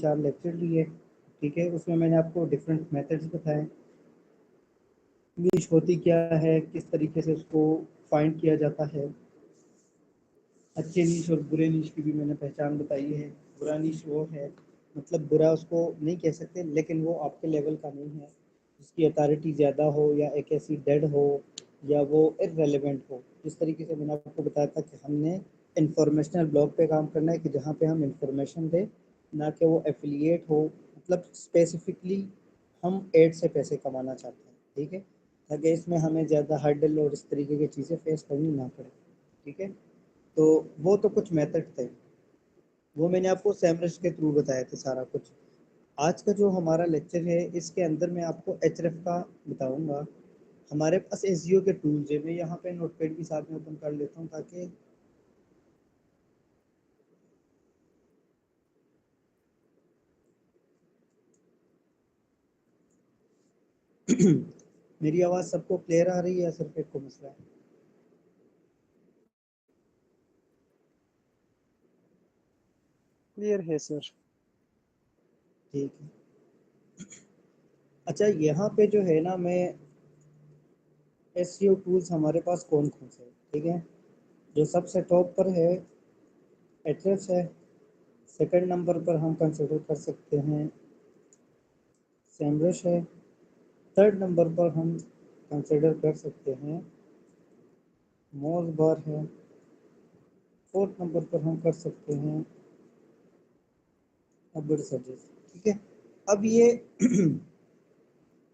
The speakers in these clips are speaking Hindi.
4 लेक्चर लिए, ठीक है। उसमें मैंने आपको डिफरेंट मेथड्स बताए, नीश होती क्या है, किस तरीके से उसको फाइंड किया जाता है, अच्छे नीश और बुरे नीश की भी मैंने पहचान बताई है। बुरा नीश वो है, मतलब बुरा उसको नहीं कह सकते, लेकिन वो आपके लेवल का नहीं है, जिसकी अथॉरिटी ज़्यादा हो या एक ऐसी डेड हो या वो इररेलेवेंट हो। जिस तरीके से मैंने आपको बताया था कि हमने इंफॉर्मेशनल ब्लॉग पे काम करना है कि जहाँ पे हम इंफॉर्मेशन दें, ना कि वो एफिलिएट हो, मतलब स्पेसिफिकली हम एड से पैसे कमाना चाहते हैं, ठीक है, ताकि इसमें हमें ज़्यादा हर्डल और इस तरीके की चीज़ें फेस करनी ना पड़े, ठीक है। तो वो तो कुछ मेथड थे, वो मैंने आपको सैमरश के थ्रू बताए थे सारा कुछ। आज का जो हमारा लेक्चर है इसके अंदर मैं आपको एचरेफ का बताऊंगा। हमारे पास एसईओ के टूल्स है, मैं यहाँ पे नोटपैड भी साथ में ओपन कर लेता हूँ ताकि मेरी आवाज़ सबको क्लियर आ रही है या सिर्फ एक को मसला है? क्लियर है सर। ठीक है। अच्छा, यहाँ पे जो है ना, मैं एसईओ टूल्स हमारे पास कौन कौन से हैं, ठीक है। जो सबसे टॉप पर है एचरेफ है, सेकंड नंबर पर हम कंसिडर कर सकते हैं सैमरश है, थर्ड नंबर पर हम कंसिडर कर सकते हैं मोज़बार है, फोर्थ नंबर पर हम कर सकते हैं अबड़ सर्जिस, ठीक है। अब ये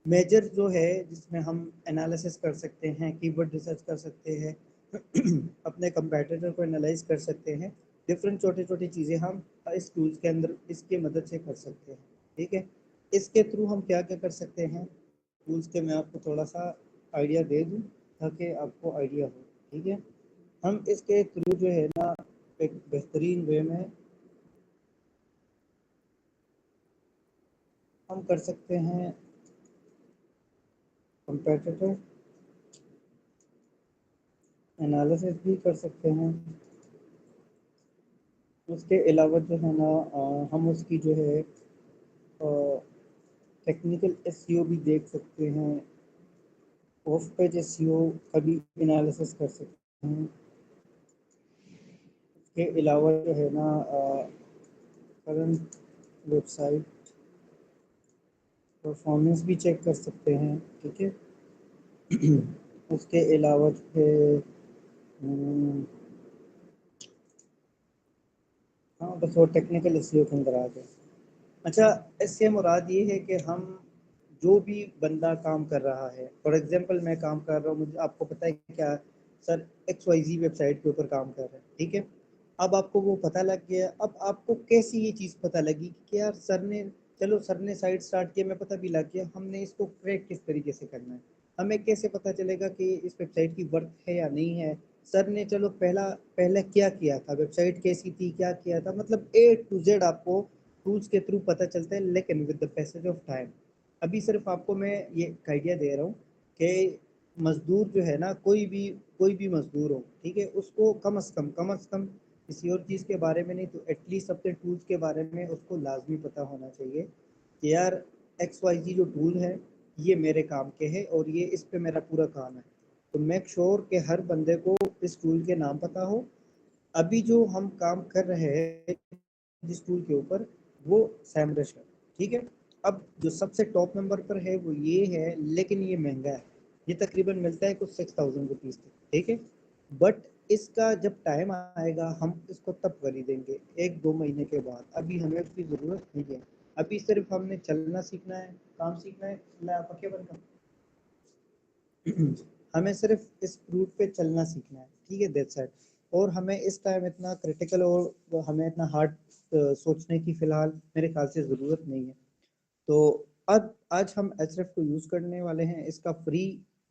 मेजर जो है जिसमें हम एनालिसिस कर सकते हैं, कीवर्ड रिसर्च कर सकते हैं, अपने कंपैटिटर को एनालाइज कर सकते हैं, डिफरेंट छोटी छोटी चीज़ें हम इस टूल्स के अंदर इसकी मदद से कर सकते हैं, ठीक है। इसके थ्रू हम क्या क्या कर सकते हैं टूल्स के, मैं आपको थोड़ा सा आइडिया दे दूँ ताकि आपको आइडिया हो, ठीक है। हम इसके थ्रू जो है ना एक बेहतरीन वे में हम कर सकते हैं कंपैटिटर एनालिसिस भी कर सकते हैं। उसके अलावा जो है ना हम उसकी जो है टेक्निकल एसईओ भी देख सकते हैं, ऑफ पेज एसईओ का भी एनालिसिस कर सकते हैं। उसके अलावा जो है ना करंट वेबसाइट परफॉर्मेंस भी चेक कर सकते हैं, ठीक है। उसके अलावा जो है हाँ, बस वो टेक्निकल एसईओ के अंदर आ गए। अच्छा, इससे मुराद ये है कि हम जो भी बंदा काम कर रहा है, फॉर एग्जांपल मैं काम कर रहा हूँ, मुझे आपको पता है क्या सर एक्स वाई जी वेबसाइट के ऊपर काम कर रहा है, ठीक है। अब आपको वो पता लग गया, अब आपको कैसी ये चीज़ पता लगी कि यार सर ने, चलो सर ने साइट स्टार्ट किया, मैं पता भी लग गया, हमने इसको क्रैक किस तरीके से करना है, हमें कैसे पता चलेगा कि इस वेबसाइट की वर्थ है या नहीं है। सर ने चलो पहले क्या किया था, वेबसाइट कैसी थी, क्या किया था, मतलब ए टू जेड आपको टूल्स के थ्रू पता चलता है, लेकिन with the passage of time. अभी सिर्फ आपको मैं ये आइडिया दे रहा हूँ कि मजदूर जो है ना, कोई भी मजदूर हो, ठीक है, उसको कम अज़ कम किसी और चीज़ के बारे में नहीं तो एटलीस्ट अपने टूल्स के बारे में उसको लाजमी पता होना चाहिए कि यार एक्स वाई जी जो टूल है ये मेरे काम के है और ये इस पे मेरा पूरा काम है। तो मेक श्योर कि हर बंदे को इस टूल के नाम पता हो। अभी जो हम काम कर रहे हैं जिस टूल के ऊपर, वो सैमरश है, ठीक है। अब जो सबसे टॉप नंबर पर है वो ये है, लेकिन ये महंगा है, ये तकरीबन मिलता है कुछ 6000 रुपीज़ तक, ठीक है। बट इसका जब टाइम आएगा हम इसको तब खरीदेंगे 1-2 महीने के बाद, अभी हमें उसकी ज़रूरत नहीं है। अभी सिर्फ हमने चलना सीखना है, काम सीखना है, मैं पक्के बनना हमें सिर्फ इस रूट पे चलना सीखना है, ठीक है, दैट्स इट। और हमें इस टाइम इतना क्रिटिकल और हमें इतना हार्ड सोचने की फ़िलहाल मेरे ख्याल से ज़रूरत नहीं है। तो अब आज हम एचरेफ को यूज़ करने वाले हैं। इसका फ्री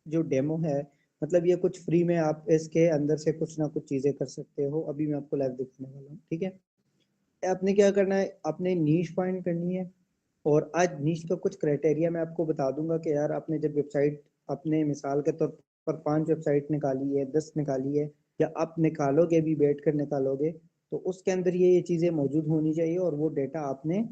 जो डेमो है, मतलब ये कुछ फ्री में आप इसके अंदर से कुछ ना कुछ चीज़ें कर सकते हो। अभी मैं आपको लाइव दिखाने वाला हूँ, ठीक है। आपने क्या करना है, आपने नीश फाइंड करनी है। और आज नीश का कुछ क्राइटेरिया मैं आपको बता दूंगा कि यार आपने जब वेबसाइट, अपने मिसाल के तौर पर 5 वेबसाइट निकाली है, 10 निकाली है, या आप निकालोगे भी बैठ कर निकालोगे, तो उसके अंदर ये चीज़ें मौजूद होनी चाहिए और वो डेटा आपने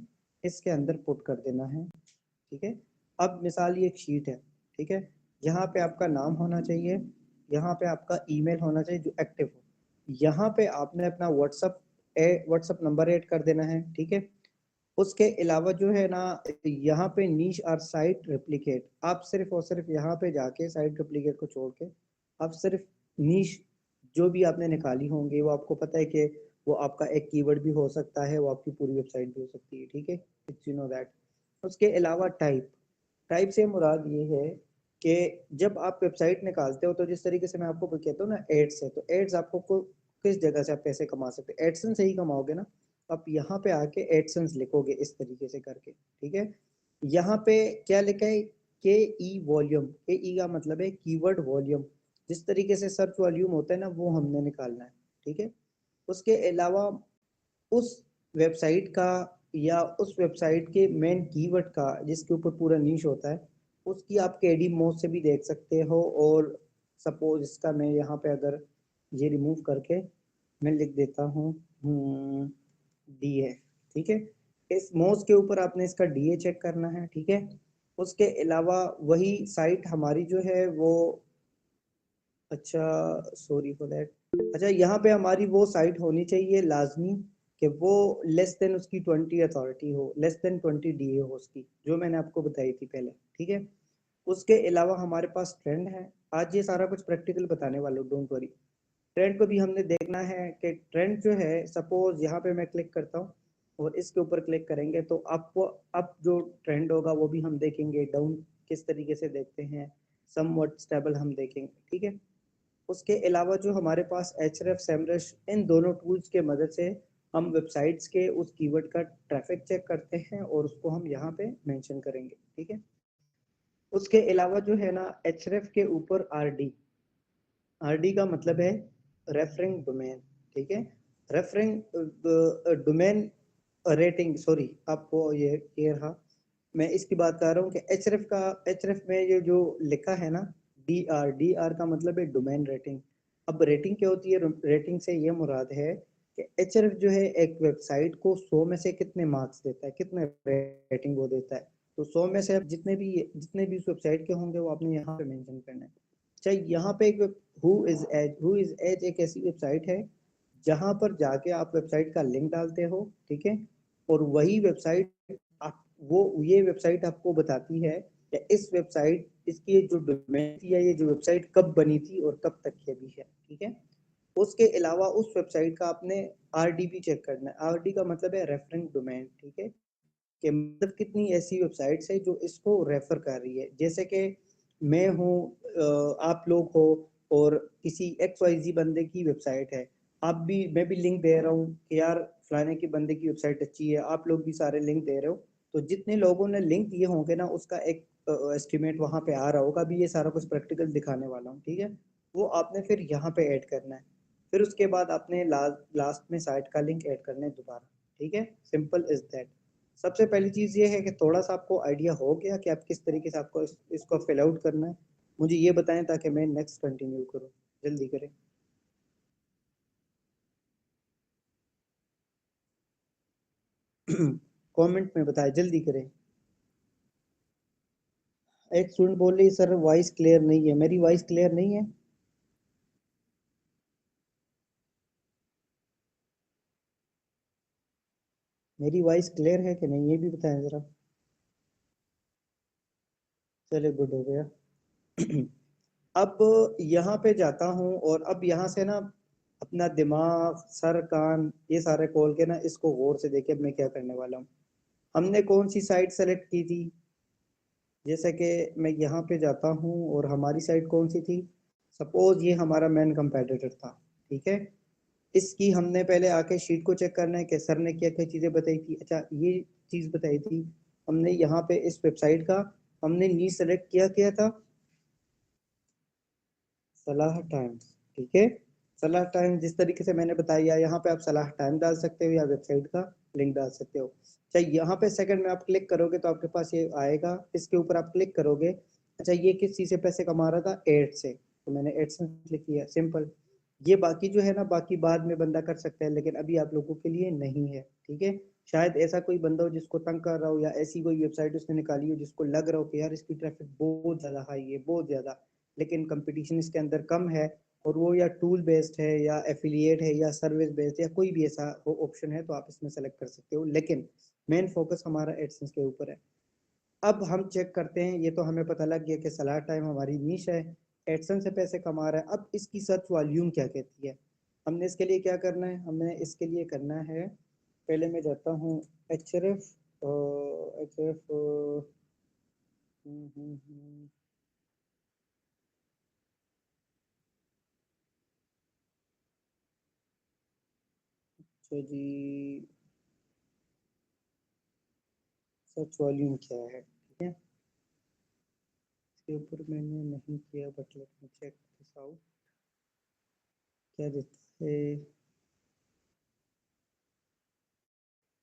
इसके अंदर पुट कर देना है, ठीक है। अब मिसाल ये एक शीट है, ठीक है, यहाँ पे आपका नाम होना चाहिए, यहाँ पे आपका ईमेल होना चाहिए जो एक्टिव हो, यहाँ पे आपने अपना व्हाट्सअप नंबर ऐड कर देना है, ठीक है। उसके अलावा जो है ना, यहाँ पे नीश और साइट रेप्लिकेट, आप सिर्फ और सिर्फ यहाँ पे जाके साइट रेप्लिकेट को छोड़ के आप सिर्फ नीश जो भी आपने निकाली होंगी, वो आपको पता है कि वो आपका एक कीवर्ड भी हो सकता है, वो आपकी पूरी वेबसाइट भी हो सकती है, ठीक है, इट्स यू नो दैट। उसके अलावा टाइप से मुराद ये है कि जब आप वेबसाइट निकालते हो तो जिस तरीके से मैं आपको कहता हूँ ना एड्स है, तो एड्स आपको किस जगह से आप पैसे कमा सकते हैं, एडसेंस से ही कमाओगे ना। आप यहाँ पे आके एडसेंस लिखोगे इस तरीके से करके, ठीक है। यहाँ पे क्या लिखा है, के ई वॉल्यूम, के ई का मतलब है कीवर्ड वॉल्यूम, जिस तरीके से सर्च वॉल्यूम होता है ना वो हमने निकालना है, ठीक है। उसके अलावा उस वेबसाइट का या उस वेबसाइट के मेन कीवर्ड का जिसके ऊपर पूरा नीश होता है, उसकी आप केडी मोड से भी देख सकते हो। और सपोज इसका मैं यहाँ पे अगर ये रिमूव करके मैं लिख देता हूँ डी है, ठीक है। इस मोज के ऊपर आपने इसका डी चेक करना है, ठीक है। उसके अलावा वही साइट हमारी जो है वो, अच्छा सॉरी फॉर दैट, अच्छा यहाँ पे हमारी वो साइट होनी चाहिए लाजमी कि वो लेस देन उसकी 20 अथॉरिटी हो, लेस देन 20 डीए हो उसकी, जो मैंने आपको बताई थी पहले, ठीक है। उसके अलावा हमारे पास ट्रेंड है, आज ये सारा कुछ प्रैक्टिकल बताने वाला हूँ, डोंट वरी। ट्रेंड को भी हमने देखना है कि ट्रेंड जो है, सपोज यहाँ पे मैं क्लिक करता हूँ और इसके ऊपर क्लिक करेंगे तो आपको अब जो ट्रेंड होगा वो भी हम देखेंगे, डाउन किस तरीके से देखते हैं, समवट स्टेबल हम देखेंगे, ठीक है। उसके अलावा जो हमारे पास एचरेफ सेमरश, इन दोनों टूल्स के मदद से हम वेबसाइट्स के उस कीवर्ड का ट्रैफिक चेक करते हैं और उसको हम यहाँ पे मेंशन करेंगे, ठीक है। उसके अलावा जो है ना एचरेफ के ऊपर आरडी का मतलब है रेफरिंग डोमेन, ठीक है। रेफरिंग डोमेन रेटिंग, सॉरी आपको ये रहा, मैं इसकी बात कर रहा हूँ कि एचरेफ में ये जो लिखा है ना डी आर का मतलब है डोमेन रेटिंग। अब रेटिंग क्या होती है, रेटिंग से ये मुराद है कि एचरेफ जो है एक वेबसाइट को 100 में से कितने मार्क्स देता है, कितने रेटिंग वो देता है। तो 100 में से जितने भी उस वेबसाइट के होंगे वो आपने यहाँ पे मेंशन करना है। चाहे यहाँ पे एक हु इज एज एक ऐसी वेबसाइट है जहां पर जाके आप वेबसाइट का लिंक डालते हो, ठीक है। और वही वेबसाइट आप वो ये वेबसाइट आपको बताती है कि इस वेबसाइट इसकी जो डोमेन थी या ये जो वेबसाइट कब बनी थी और कब तक की अभी है, ठीक है। उसके अलावा उस वेबसाइट का आपने आरडी चेक करना है, आरडी का मतलब है रेफरेंस डोमेन, ठीक है, कि मतलब कितनी ऐसी वेबसाइट्स है जो इसको रेफर कर रही है। जैसे कि मैं हूँ, आप लोग हो, और किसी एक्स वाई जी बंदे की वेबसाइट है, आप भी, मैं भी लिंक दे रहा हूँ कि यार फलाने की बंदे की वेबसाइट अच्छी है, आप लोग भी सारे लिंक दे रहे हो, तो जितने लोगों ने लिंक दिए होंगे ना उसका एक एस्टिमेट वहाँ पे आ रहा होगा। अभी ये सारा कुछ प्रैक्टिकल दिखाने वाला हूँ, ठीक है। वो आपने फिर यहाँ पे ऐड करना है, फिर उसके बाद आपने लास्ट में साइट का लिंक ऐड करना है दोबारा, ठीक है। Simple is that. सबसे पहली चीज ये है कि थोड़ा सा आपको आइडिया हो गया कि आप किस तरीके से आपको इसको फिल आउट करना है, मुझे ये बताएं ताकि मैं नेक्स्ट कंटिन्यू करूँ, जल्दी करें। कमेंट में बताएं, जल्दी करें। एक स्टूडेंट बोल रही सर वॉइस क्लियर नहीं है, मेरी वॉइस क्लियर नहीं है? मेरी वॉइस क्लियर है कि नहीं ये भी बताएं जरा। चले गुड हो गया। अब यहाँ पे जाता हूँ और अब यहाँ से ना अपना दिमाग सर कान ये सारे खोल के ना इसको गौर से देखिए अब मैं क्या करने वाला हूँ। हमने कौन सी साइट सेलेक्ट की थी, जैसे कि मैं यहाँ पे जाता हूँ और हमारी साइट कौन सी थी, सपोज ये हमारा मेन कंपेटिटर था, ठीक है। इसकी हमने पहले आके शीट को चेक करना है कि सर ने क्या क्या चीज़ें बताई थी। अच्छा ये चीज़ बताई थी हमने यहाँ पे इस वेबसाइट का, हमने नी सेलेक्ट किया था सलाह टाइम्स, ठीक है। सलाह टाइम जिस तरीके से मैंने बताया, यहाँ पे आप सलाह टाइम डाल सकते हो या वेबसाइट का लिंक डाल सकते हो। अच्छा यहाँ पे सेकंड में आप क्लिक करोगे तो आपके पास ये आएगा, इसके ऊपर आप क्लिक करोगे। अच्छा ये किस चीज़ से पैसे कमा रहा था, एड से, तो मैंने एड से क्लिक किया, सिंपल। ये बाकी जो है ना बाकी बाद में बंदा कर सकता है लेकिन अभी आप लोगों के लिए नहीं है, ठीक है। शायद ऐसा कोई बंदा हो जिसको तंग कर रहा हो, या ऐसी कोई वेबसाइट उसने निकाली हो जिसको लग रहा हो कि यार इसकी ट्रैफिक बहुत ज़्यादा हाई है, बहुत ज़्यादा, लेकिन कंपटीशन इसके अंदर कम है, और वो या टूल बेस्ड है या एफिलिएट है या सर्विस बेस्ड या कोई भी ऐसा वो ऑप्शन है, तो आप इसमें सेलेक्ट कर सकते हो। लेकिन मेन फोकस हमारा एडसेंस के ऊपर है। अब हम चेक करते हैं, ये तो हमें पता लग गया कि सलाह टाइम हमारी नीश है, एडसेंस से पैसे कमा रहा है। अब इसकी सर्च वॉल्यूम क्या कहती है? हमने इसके लिए क्या करना है? हमें इसके लिए करना है, पहले मैं जाता हूँ एचरेफ, एचरेफ, अच्छा जी, सर्च वॉल्यूम क्या है, ठीक है, इसके ऊपर मैंने नहीं किया, but let me check this out. क्या देते,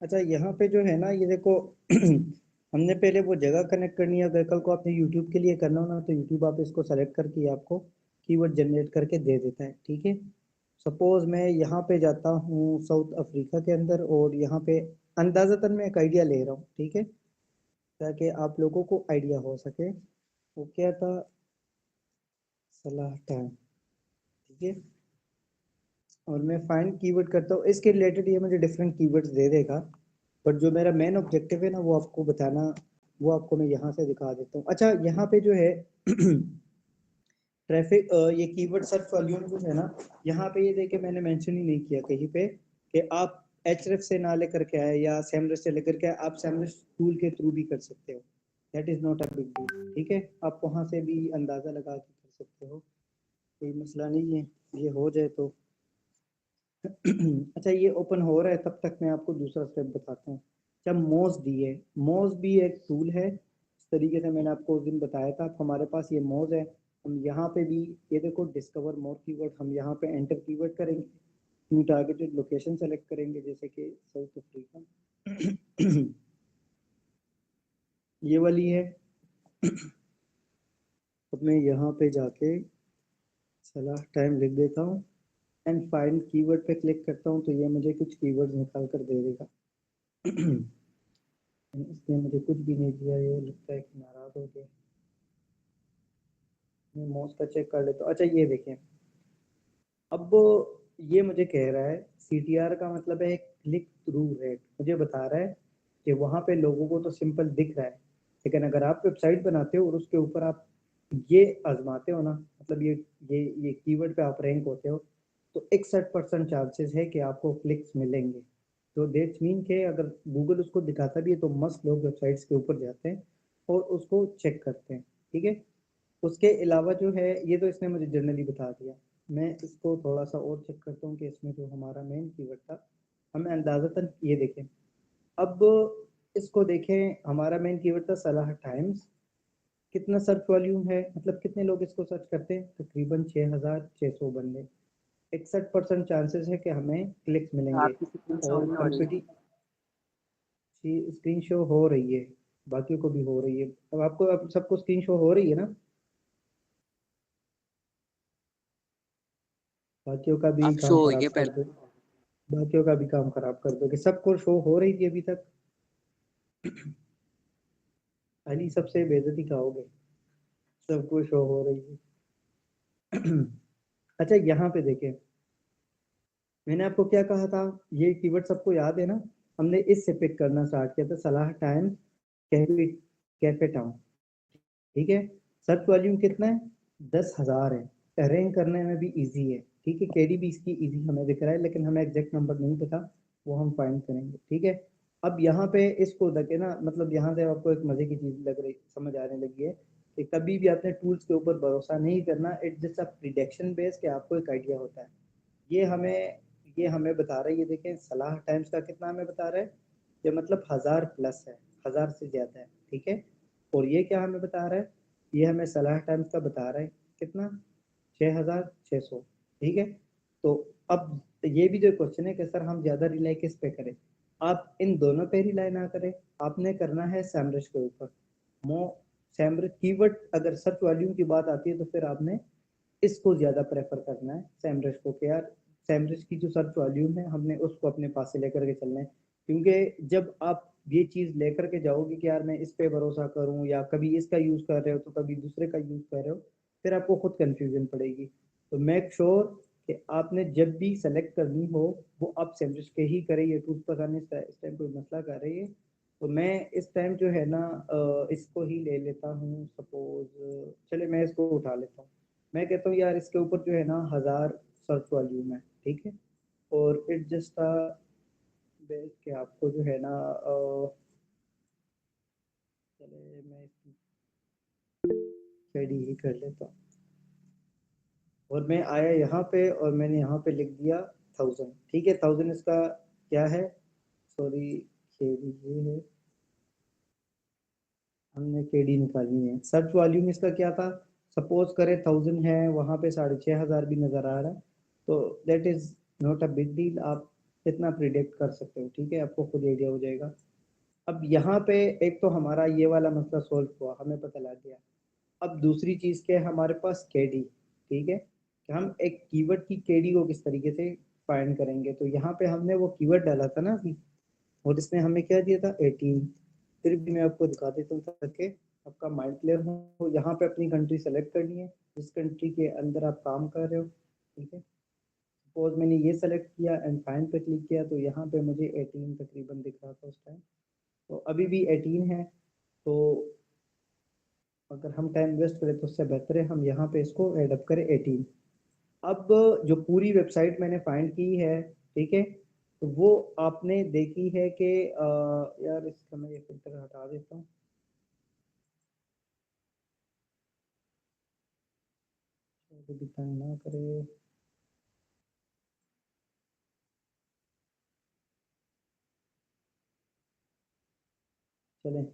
अच्छा यहाँ पे जो है ना, ये देखो हमने पहले वो जगह कनेक्ट करनी है। अगर कल को आपने यूट्यूब के लिए करना हो ना, तो यूट्यूब आप इसको सेलेक्ट करके आपको कीवर्ड जनरेट करके दे देता है, ठीक है। सपोज मैं यहाँ पे जाता हूँ साउथ अफ्रीका के अंदर, और यहाँ पे अंदाज़तन मैं एक आइडिया ले रहा हूँ, ठीक है, ताकि आप लोगों को आइडिया हो सके। वो क्या था, सलाह टाइम, ठीक है, और मैं फाइंड कीवर्ड करता हूँ, इसके रिलेटेड ये मुझे डिफरेंट कीवर्ड्स दे देगा, बट जो मेरा मेन ऑब्जेक्टिव है ना, वो आपको बताना, वो आपको मैं यहाँ से दिखा देता हूँ। अच्छा यहाँ पे जो है ट्रैफिक, ये कीवर्ड सर्च वॉल्यूम जो है ना, यहाँ पे ये देखिए मैंने मेंशन ही नहीं किया कहीं पे कि आप एचरेफ से ना लेकर के आए या सेमरस से लेकर के आए, आप सेमरस टूल के थ्रू भी कर सकते हो, that is not a big deal, ठीक है, आप वहाँ से भी अंदाजा लगा के कर सकते हो, कोई मसला नहीं है, ये हो जाए तो। अच्छा ये ओपन हो रहा है, तब तक मैं आपको दूसरा स्टेप बताता हूँ। जब मोज डी है, मोज भी एक टूल है, इस तरीके से मैंने आपको उस दिन बताया था, हमारे पास ये मोज है। हम यहाँ पे भी, ये देखो डिस्कवर मोर कीवर्ड, हम यहाँ पे एंटर कीवर्ड करेंगे, न्यू टारगेटेड लोकेशन सेलेक्ट करेंगे, जैसे कि साउथ अफ्रीका ये वाली है। अब मैं यहाँ पे जाके सलाह टाइम लिख देता हूँ, एंड फाइंड कीवर्ड पे क्लिक करता हूँ, तो ये मुझे कुछ कीवर्ड निकाल कर दे देगा। इसने मुझे कुछ भी नहीं दिया, ये लगता है कि नाराज हो गया। मैं माउस का चेक कर लेता हूँ। अच्छा ये देखें, अब ये मुझे कह रहा है CTR का मतलब है क्लिक थ्रू रेट, मुझे बता रहा है कि वहाँ पे लोगों को तो सिंपल दिख रहा है, लेकिन अगर आप वेबसाइट बनाते हो और उसके ऊपर आप ये आजमाते हो ना, मतलब ये कीवर्ड पे आप रैंक होते हो, तो 61% चांसेस है कि आपको क्लिक्स मिलेंगे। तो दैट्स मीन के अगर गूगल उसको दिखाता भी है, तो मस्त लोग वेबसाइट्स के ऊपर जाते हैं और उसको चेक करते हैं, ठीक है। उसके अलावा जो है, ये तो इसने मुझे जनरली बता दिया, मैं इसको थोड़ा सा और चेक करता हूँ कि इसमें जो हमारा मेन कीवर्ड था, हमें अंदाज़तन ये देखें, अब इसको देखें, हमारा मेन कीवर्ड था सलाह टाइम्स, कितना सर्च वॉल्यूम है, मतलब कितने लोग इसको सर्च करते हैं, तकरीबन 6600 बंदे, 61% चांसेस है कि हमें क्लिक्स मिलेंगे। आपकी स्क्रीन शो और नहीं हो रही। कंपटी स्क्रीन शो हो रही है, बाकियों को भी हो रही है, अब आपको, अब सबको स्क्रीन शो हो रही है ना, बाकियों का भी आप शो काम हो खराब गया कर पहले। दो, बाकियों का भी काम खराब कर दो कि सबको शो हो रही थी अभी तक। अली सबसे बेइज्जती खाओगे, सबको शो हो रही है। अच्छा यहाँ पे देखें, मैंने आपको क्या कहा था, ये कीवर्ड सबको याद है ना, हमने इससे पिक करना स्टार्ट किया था, सलाह टाइम, कैफे, कैफे टाउन, ठीक है। सर्च वॉल्यूम कितना है, 10,000 है, रैंक करने में भी इजी है, ठीक है, केडी भी इसकी इजी हमें दिख रहा है, लेकिन हमें एग्जैक्ट नंबर नहीं पता, वो हम फाइंड करेंगे, ठीक है। अब यहाँ पे इसको देखे ना, मतलब यहाँ से आपको एक मजे की चीज लग रही, समझ आने लगी है कि कभी भी अपने टूल्स के ऊपर भरोसा नहीं करना, it's just a prediction base, के आपको एक आइडिया होता है। ये हमें ये हमें बता रहा है, ये देखें सलाह टाइम्स का कितना हमें बता रहा है, ये मतलब 1000+ है, 1000 से ज्यादा है, ठीक है। और ये क्या हमें बता रहा है, ये हमें सलाह टाइम्स का बता रहा है कितना, 6600, ठीक है। तो अब ये भी जो क्वेश्चन है कि सर हम ज्यादा रिलाई किस पे करें, आप इन दोनों पे रिलाई ना करें, आपने करना है सैमरश के ऊपर। मो सैमरश कीवर्ड, अगर सर्च वॉल्यूम की बात आती है, तो फिर आपने इसको ज्यादा प्रेफर करना है सैमरश को, कि यार सैमरश की जो सर्च वॉल्यूम है, हमने उसको अपने पास से लेकर के चलना है। क्योंकि जब आप ये चीज़ लेकर के जाओगे कि यार मैं इस पे भरोसा करूं, या कभी इसका यूज़ कर रहे हो तो कभी दूसरे का यूज़ कर रहे हो, फिर आपको खुद कंफ्यूजन पड़ेगी। तो मेक श्योर कि आपने जब भी सेलेक्ट करनी हो वो आप सैमसंग के ही करें। ये टूल्स पता नहीं इस टाइम कोई मसला कर रही है, तो मैं इस टाइम जो है ना इसको ही ले लेता हूँ सपोज। चले मैं इसको उठा लेता हूँ। मैं कहता हूँ यार इसके ऊपर जो है ना 1000 सर्च वॉल्यूम है, ठीक है। और इट जस्ट बेस के आपको जो है ना चले मैं इसकी स्टडी ही कर लेता हूँ। और मैं आया यहाँ पे और मैंने यहाँ पे लिख दिया 1000, ठीक है। 1000 इसका क्या है, सॉरी केडी ये है, हमने केडी निकालनी है। सर्च वॉल्यूम इसका क्या था, सपोज करें 1000 है, वहाँ पे 6500 भी नज़र आ रहा है, तो that is not a big deal. आप इतना प्रिडिक्ट कर सकते हो, ठीक है, आपको खुद आइडिया हो जाएगा। अब यहाँ पे एक तो हमारा ये वाला मसला सॉल्व हुआ, हमें पता लग गया। अब दूसरी चीज़ क्या है हमारे पास, केडी, ठीक है, कि हम एक कीवर्ड की केडी को किस तरीके से फाइंड करेंगे। तो यहाँ पे हमने वो कीवर्ड डाला था ना अभी, और इसने हमें क्या दिया था 18। फिर भी मैं आपको दिखा देता हूँ ताकि आपका माइंड क्लियर हो। यहाँ पे अपनी कंट्री सेलेक्ट करनी है, जिस कंट्री के अंदर आप काम कर रहे हो, ठीक है। सपोज मैंने ये सेलेक्ट किया एंड फाइंड पे क्लिक किया, तो यहाँ पे मुझे 18 तकरीबन दिख रहा था उस टाइम, तो अभी भी 18 है। तो अगर हम टाइम वेस्ट करें तो उससे बेहतर है हम यहाँ पे इसको एडअप करें 18। अब जो पूरी वेबसाइट मैंने फाइंड की है, ठीक है, तो वो आपने देखी है कि यार इसका मैं ये फिल्टर हटा देता हूँ, भी तंग ना करे। चलें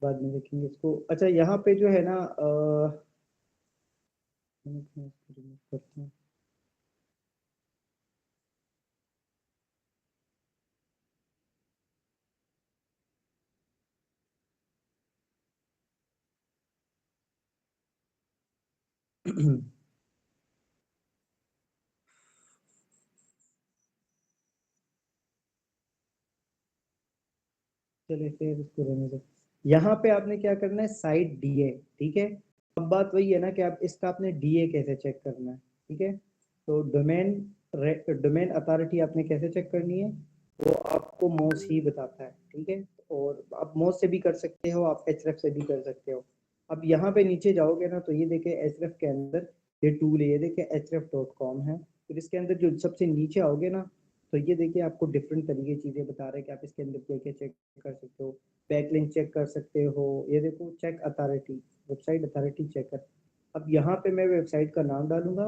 बाद में देखेंगे इसको। अच्छा यहाँ पे जो है ना मैं इसको रिमूव करता हूँ। चलिए फिर इसको रहने दो। यहाँ पे आपने क्या करना है, साइट डीए, ठीक है। अब बात वही है ना कि आप इसका आपने डीए कैसे चेक करना है, ठीक है। तो डोमेन अथॉरिटी आपने कैसे चेक करनी है, वो आपको मोस ही बताता है, ठीक है। और आप मोस से भी कर सकते हो, आप एचरेफ से भी कर सकते हो। अब यहाँ पे नीचे जाओगे ना, तो ये देखे एचरेफ के अंदर ये टूल है, ये देखे href.com है। फिर इसके अंदर जो सबसे नीचे आओगे ना, तो ये देखिए आपको डिफरेंट तरीके की चीज़ें बता रहे हैं कि आप इसके अंदर क्या क्या चेक कर सकते हो। बैकलिंक चेक कर सकते हो, ये देखो check authority, website authority checker. अब यहाँ पे मैं वेबसाइट का नाम डालूंगा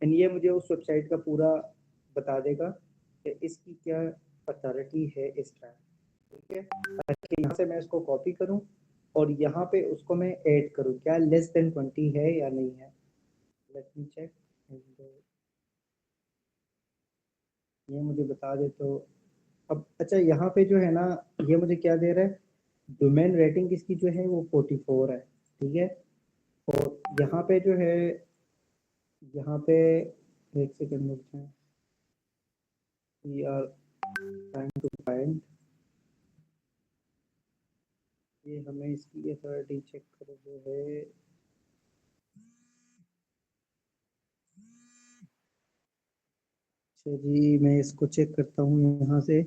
एंड ये मुझे उस वेबसाइट का पूरा बता देगा कि इसकी क्या अथॉरिटी है इस टाइम, ठीक है। ताकि यहाँ से मैं इसको कॉपी करूँ और यहाँ पे उसको मैं ऐड करूँ, क्या लेस देन 20 है या नहीं है। लेट मी चेक, ये मुझे बता दे तो। अब अच्छा यहाँ पे जो है ना, ये मुझे क्या दे रहा है, डोमेन रेटिंग इसकी जो है वो 44 है, ठीक है। और यहाँ पे जो है, यहाँ पे एक सेकंड रुक जाए, we are trying to find, ये हमें इसकी अथॉरिटी चेक करो जो है। अच्छा जी मैं इसको चेक करता हूँ यहाँ से।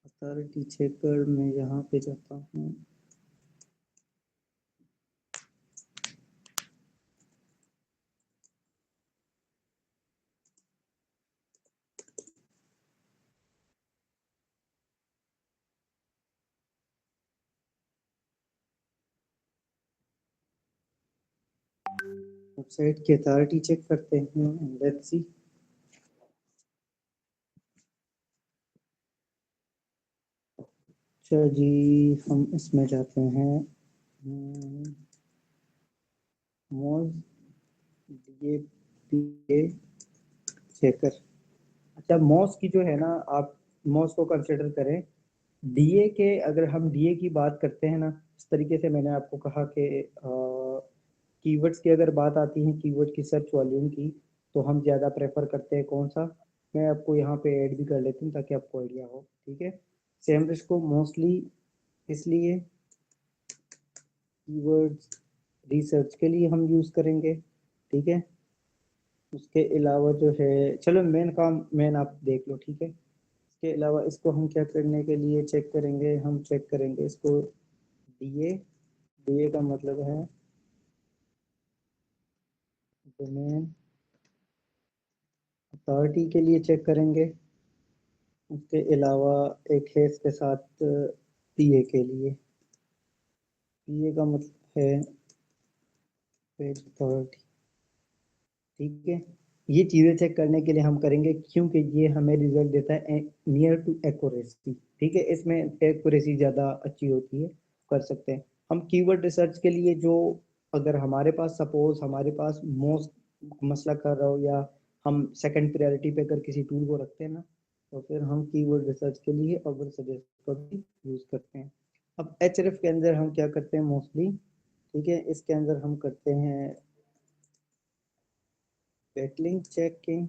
अथॉरिटी चेकर मैं यहाँ पे जाता हूँ। वेबसाइट की अथॉरिटी चेक करते हैं, लेट्स सी। अच्छा जी हम इसमें जाते हैं, मोज ये चेकर। अच्छा मॉस की जो है ना, आप मॉस को कंसिडर करें। डीए के अगर हम डीए की बात करते हैं ना, इस तरीके से मैंने आपको कहा कि कीवर्ड्स की अगर बात आती है, कीवर्ड की सर्च वॉल्यूम की, तो हम ज़्यादा प्रेफर करते हैं कौन सा, मैं आपको यहाँ पे ऐड भी कर लेती हूँ ताकि आपको आइडिया हो, ठीक है। सेमरिश को मोस्टली इसलिए कीवर्ड्स रिसर्च के लिए हम यूज़ करेंगे, ठीक है। उसके अलावा जो है, चलो मेन काम मेन आप देख लो, ठीक है। इसके अलावा इसको हम क्या करने के लिए चेक करेंगे, हम चेक करेंगे इसको डीए। डीए का मतलब है डोमेन अथॉरिटी के लिए चेक करेंगे। उसके अलावा एक है इसके साथ पीए के लिए। पीए का मतलब है पेज अथॉरिटी, ठीक है। ये चीज़ें चेक करने के लिए हम करेंगे क्योंकि ये हमें रिजल्ट देता है नियर टू एक्यूरेसी, ठीक है। इसमें एक्यूरेसी ज़्यादा अच्छी होती है, कर सकते हैं हम कीवर्ड रिसर्च के लिए। जो अगर हमारे पास सपोज हमारे पास मोस्ट मसला कर रहा हो या हम सेकंड प्रायोरिटी पे अगर किसी टूल को रखते हैं ना, तो फिर हम कीवर्ड रिसर्च के लिए अवर सजेस्ट को भी यूज़ करते हैं। अब एचएरएफ के अंदर हम क्या करते हैं मोस्टली, ठीक है, इसके अंदर हम करते हैं बैकलिंक चेकिंग,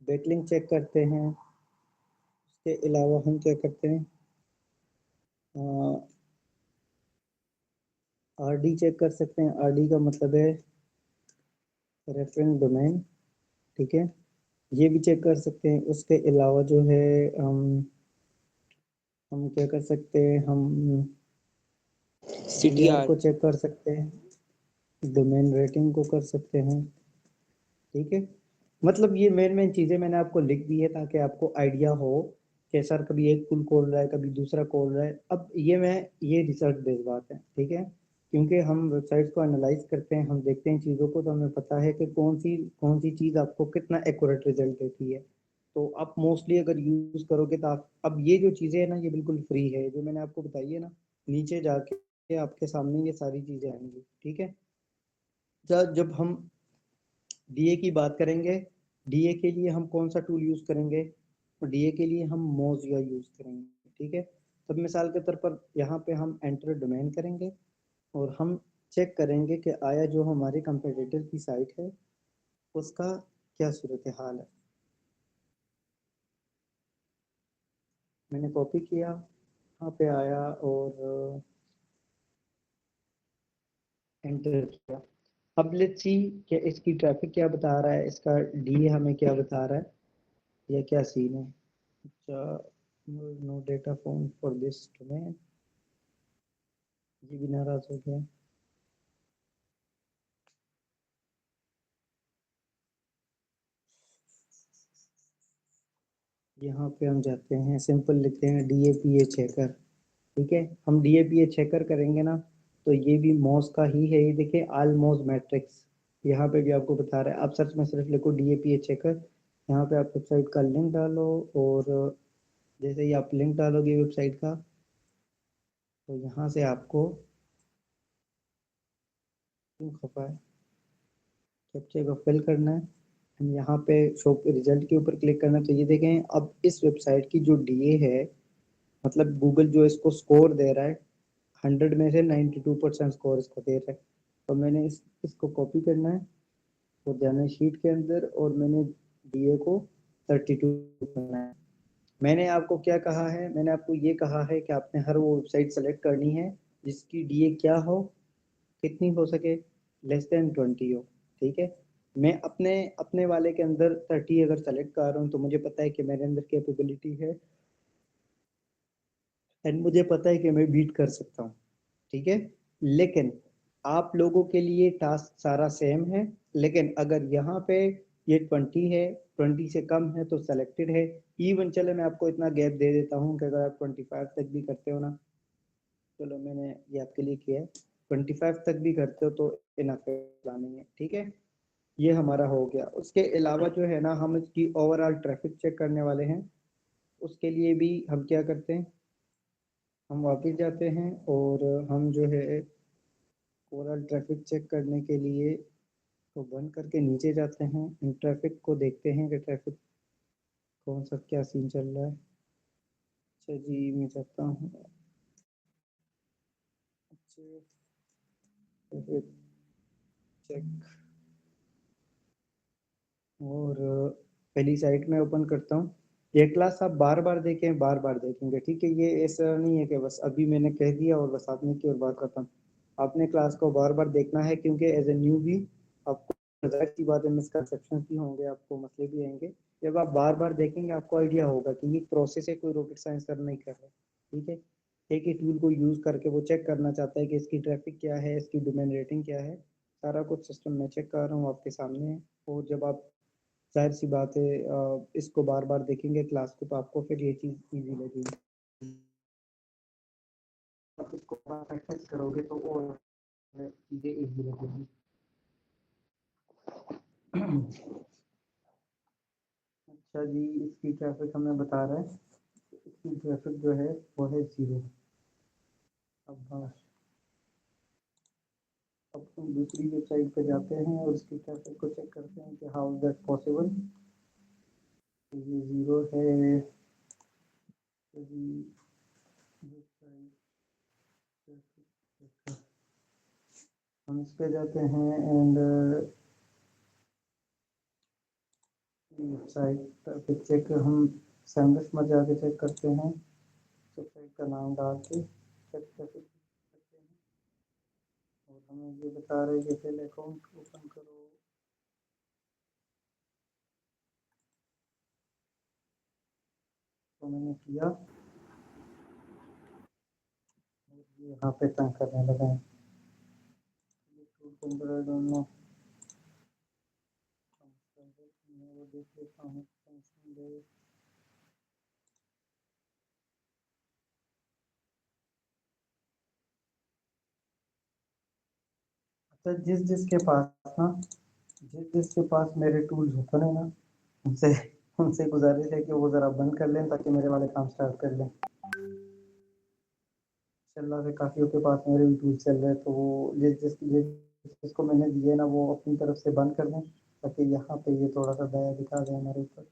बैकलिंक चेक करते हैं। उसके अलावा हम क्या करते हैं, आरडी चेक कर सकते हैं। आरडी का मतलब है रेफरेंस डोमेन, ठीक है, ये भी चेक कर सकते हैं। उसके अलावा जो है हम क्या कर सकते हैं, हम सीडीआर CTR। को चेक कर सकते हैं, डोमेन रेटिंग को कर सकते हैं, ठीक है। मतलब ये मेन मेन चीज़ें मैंने आपको लिख दी है ताकि आपको आइडिया हो कि सर कभी एक टूल खोल रहा है कभी दूसरा खोल रहा है। अब ये रिसर्च बेस्ड बात है, ठीक है। क्योंकि हम वेबसाइट्स को एनालाइज करते हैं, हम देखते हैं चीज़ों को, तो हमें पता है कि कौन सी चीज़ आपको कितना एक्यूरेट रिजल्ट देती है। तो आप मोस्टली अगर यूज़ करोगे तो आप, अब ये जो चीज़ें हैं ना ये बिल्कुल फ्री है, जो मैंने आपको बताई है ना, नीचे जाके आपके सामने ये सारी चीज़ें आएंगी, ठीक है। जब हम डीए की बात करेंगे, डीए के लिए हम कौन सा टूल यूज़ करेंगे, तो डीए के लिए हम मोजिया यूज़ करेंगे, ठीक है। तब मिसाल के तौर पर यहाँ पे हम एंटर डोमेन करेंगे और हम चेक करेंगे कि आया जो हमारे कंपटीटर की साइट है उसका क्या सूरत हाल है। मैंने कॉपी किया, यहाँ पे आया और एंटर किया। अब लेट्स सी कि इसकी ट्रैफिक क्या बता रहा है, इसका डीए हमें क्या बता रहा है, या क्या सीन है। अच्छा, no data found for this domain, ये भी नाराज हो गया। यहाँ पे हम जाते हैं, सिंपल लिखते हैं डीएपीए चेकर, ठीक है। हम डीएपीए चेकर करेंगे ना, तो ये भी मॉस का ही है। ये देखिए ऑल मॉस मैट्रिक्स, यहाँ पे भी आपको बता रहा है। आप सर्च में सिर्फ लिखो डीएपीए चेकर, यहाँ पे आप वेबसाइट का लिंक डालो और जैसे ही आप लिंक डालोगे वेबसाइट का, तो यहाँ से आपको क्यों खपा है, कैप्चे को फिल करना है, एंड यहाँ पे शो रिजल्ट के ऊपर क्लिक करना है। तो ये देखें अब इस वेबसाइट की जो डीए है, मतलब गूगल जो इसको स्कोर दे रहा है 100 में से 92% स्कोर इसको दे रहा है। तो मैंने इसको कॉपी करना है और जाना है शीट के अंदर, और मैंने डीए को 32 करना है। मैंने आपको क्या कहा है, मैंने आपको ये कहा है कि आपने हर वो वेबसाइट सेलेक्ट करनी है जिसकी डीए क्या हो, कितनी हो सके, <20 हो, ठीक है। मैं अपने अपने वाले के अंदर 30 अगर सेलेक्ट कर रहा हूँ तो मुझे पता है कि मेरे अंदर कैपेबिलिटी है एंड मुझे पता है कि मैं बीट कर सकता हूँ, ठीक है। लेकिन आप लोगों के लिए टास्क सारा सेम है, लेकिन अगर यहाँ पे ये 20 है, 20 से कम है तो सेलेक्टेड है। इवन चले मैं आपको इतना गैप दे देता हूँ कि अगर आप 25 तक भी करते हो ना, चलो मैंने ये आपके लिए किया है, 25 तक भी करते हो तो इनफ नहीं है, ठीक है। ये हमारा हो गया। उसके अलावा जो है ना, हम इसकी ओवरऑल ट्रैफिक चेक करने वाले हैं। उसके लिए भी हम क्या करते हैं, हम वापस जाते हैं और हम जो है ओवरऑल ट्रैफिक चेक करने के लिए तो बंद करके नीचे जाते हैं, इन ट्रैफिक को देखते हैं कि ट्रैफिक कौन सा क्या सीन चल रहा है। अच्छा जी, मैं चाहता हूँ ट्रैफिक चेक और पहली साइट में ओपन करता हूँ। ये क्लास आप बार बार देखें, बार बार देखेंगे, ठीक है। ये ऐसा नहीं है कि बस अभी मैंने कह दिया और बस आपने की और बात खत्म। आपने क्लास को बार बार देखना है, क्योंकि एज ए न्यू भी आपको जाहिर सी बात है मिसकंसेप्शन भी होंगे, आपको मसले भी आएंगे। जब आप बार बार देखेंगे आपको आइडिया होगा कि ये प्रोसेस है, कोई रॉकेट साइंस सर नहीं कर रहा, ठीक है। एक ही टूल को यूज करके वो चेक करना चाहता है कि इसकी ट्रैफिक क्या है, इसकी डोमेन रेटिंग क्या है, सारा कुछ सिस्टम में चेक कर रहा हूँ आपके सामने है। और जब आप जाहिर सी बात है इसको बार बार देखेंगे क्लास को, तो आपको फिर ये चीज़ ईजी लगेगी। आप इसको प्रैक्टिस करोगे तो और चीज़ें ईजी लगेगी। अच्छा जी, इसकी ट्रैफिक हमें बता रहा है, इसकी ट्रैफिक जो है वो है 0। अब अब हम दूसरी वेबसाइट पे जाते हैं और इसकी ट्रैफिक को चेक करते हैं कि हाउ इज दैट पॉसिबल। ये 0 है। हम इस पे जाते हैं एंड वेबसाइट ट्रैफिक चेक हम सैंडविच में जाके चेक करते हैं। वेबसाइट का नाम डाल के चेक ट्रैफिक करते हैं और हमें ये बता रहे हैं कि पहले अकाउंट ओपन करो। तो मैंने किया और ये यहाँ पे तंग करने लगा है। दोनों वो देख लेता हूँ। अच्छा, जिस जिसके पास मेरे टूल्स ओपन है ना, उनसे उनसे गुजारिश है कि वो ज़रा बंद कर लें ताकि मेरे वाले काम स्टार्ट कर लें। अल्लाह से काफ़ियों के पास मेरे भी टूल्स चल रहे हैं, तो वो जिसको मैंने दिए ना वो अपनी तरफ से बंद कर दें ताकि यहाँ पे ये थोड़ा सा दया दिखा दें हमारे ऊपर।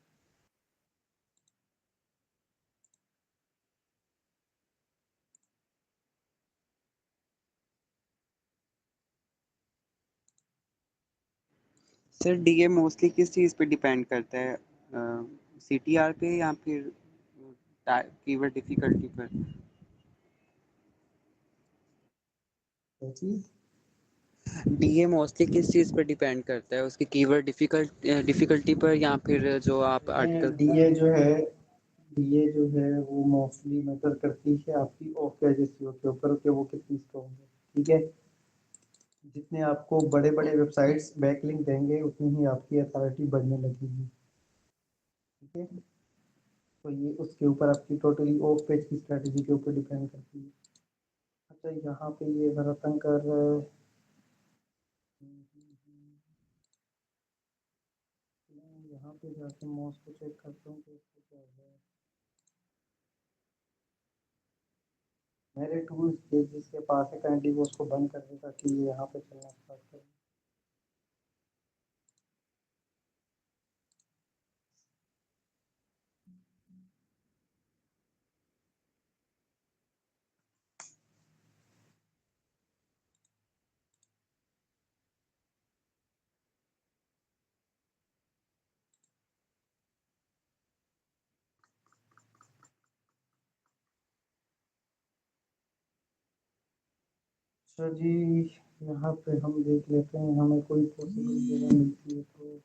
सर डीए मोस्टली किस चीज़ पे डिपेंड करता है, सीटीआर पे या फिर कीवर्ड डिफिकल्टी पर? क्या चीज़? डीए मोस्टली किस चीज़ पर डिपेंड करता है, उसकी कीवर्ड डिफिकल्टी पर या फिर जो आप आर्टिकल? डीए जो है वो मोस्टली मैटर करती है आपकी ऑफ पेज एसईओ के ऊपर कि वो कितनी स्ट्रॉन्ग है, ठीक है। जितने आपको बड़े बड़े वेबसाइट्स बैकलिंक देंगे उतनी ही आपकी अथॉरिटी बढ़ने लगेगी, ठीक है। तो ये उसके ऊपर आपकी टोटली ऑफ पेज की स्ट्रेटजी के ऊपर डिपेंड करती है। अच्छा, यहाँ पे ये ज़रा तंग कर रहा है। मैं यहाँ पे जाके माउस को चेक करता हूँ कि इसको क्या है। मेरे टूल्स जिसके पास है काइंडली वो उसको बंद कर दे ताकि ये यहाँ पे चलना स्टार्ट करे। अच्छा जी, यहाँ पे हम देख लेते हैं हमें कोई पॉसिबल जगह मिलती है तो।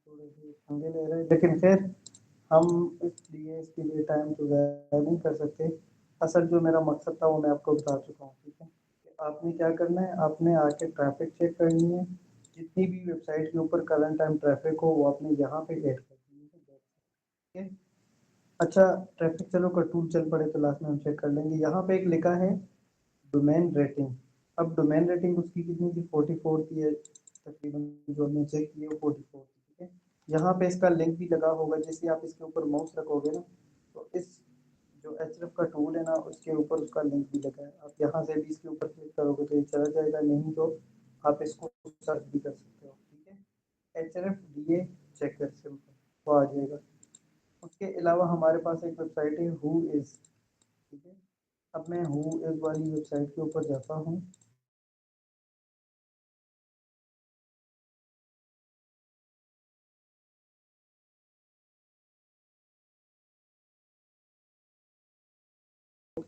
थोड़े से पंगे ले रहे हैं लेकिन फिर हम इसलिए इसके लिए टाइम तो ज़ाया नहीं कर सकते। असल जो मेरा मकसद था वो मैं आपको बता चुका हूँ, ठीक है। कि आपने क्या करना है, आपने आके ट्रैफिक चेक करनी है। जितनी भी वेबसाइट के ऊपर करंट टाइम ट्रैफिक हो वो आपने यहाँ पे ऐड करनी है, ठीक है। अच्छा, ट्रैफिक चलो का टूल चल पड़े तो लास्ट में हम चेक कर लेंगे। यहाँ पे एक लिखा है डोमेन रेटिंग। अब डोमेन रेटिंग उसकी कितनी थी, 44 की है तकरीबन, जो हमने चेक की है वो 44 थी, ठीक है। यहाँ पे इसका लिंक भी लगा होगा, जैसे आप इसके ऊपर माउस रखोगे ना तो इस जो एचएफ का टूल है ना उसके ऊपर उसका लिंक भी लगा है। आप यहाँ से भी इसके ऊपर क्लिक करोगे तो ये चला जाएगा, नहीं तो आप इसको सर्च भी कर सकते हो, ठीक है। HRFDA चेकर सिंपल वो आ जाएगा। उसके अलावा हमारे पास एक वेबसाइट है हु इज़, ठीक है। अब मैं हु इज़ वाली वेबसाइट के ऊपर जाता हूँ।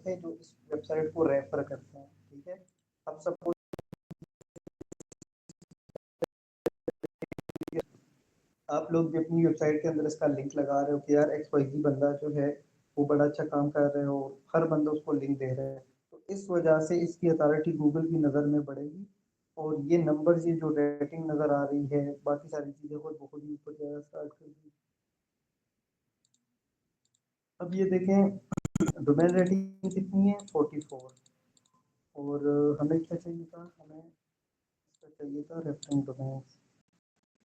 है जो इस वेबसाइट को रेफर करते हैं, ठीक है। अब सपोज आप लोग भी अपनी वेबसाइट के अंदर इसका लिंक लगा रहे हो कि यार XYZ बंदा जो है वो बड़ा अच्छा काम कर रहे हो, हर बंदा उसको लिंक दे रहा है, तो इस वजह से इसकी अथॉरिटी गूगल की नज़र में बढ़ेगी और ये नंबर, ये जो रेटिंग नज़र आ रही है, बाकी सारी चीज़ें बहुत ही ऊपर जाना स्टार्ट कर दी। अब ये देखें डोमेन रेटिंग कितनी है, 44। और हमें क्या चाहिए था, हमें इसका चाहिए था रेफरेंस डोमेन।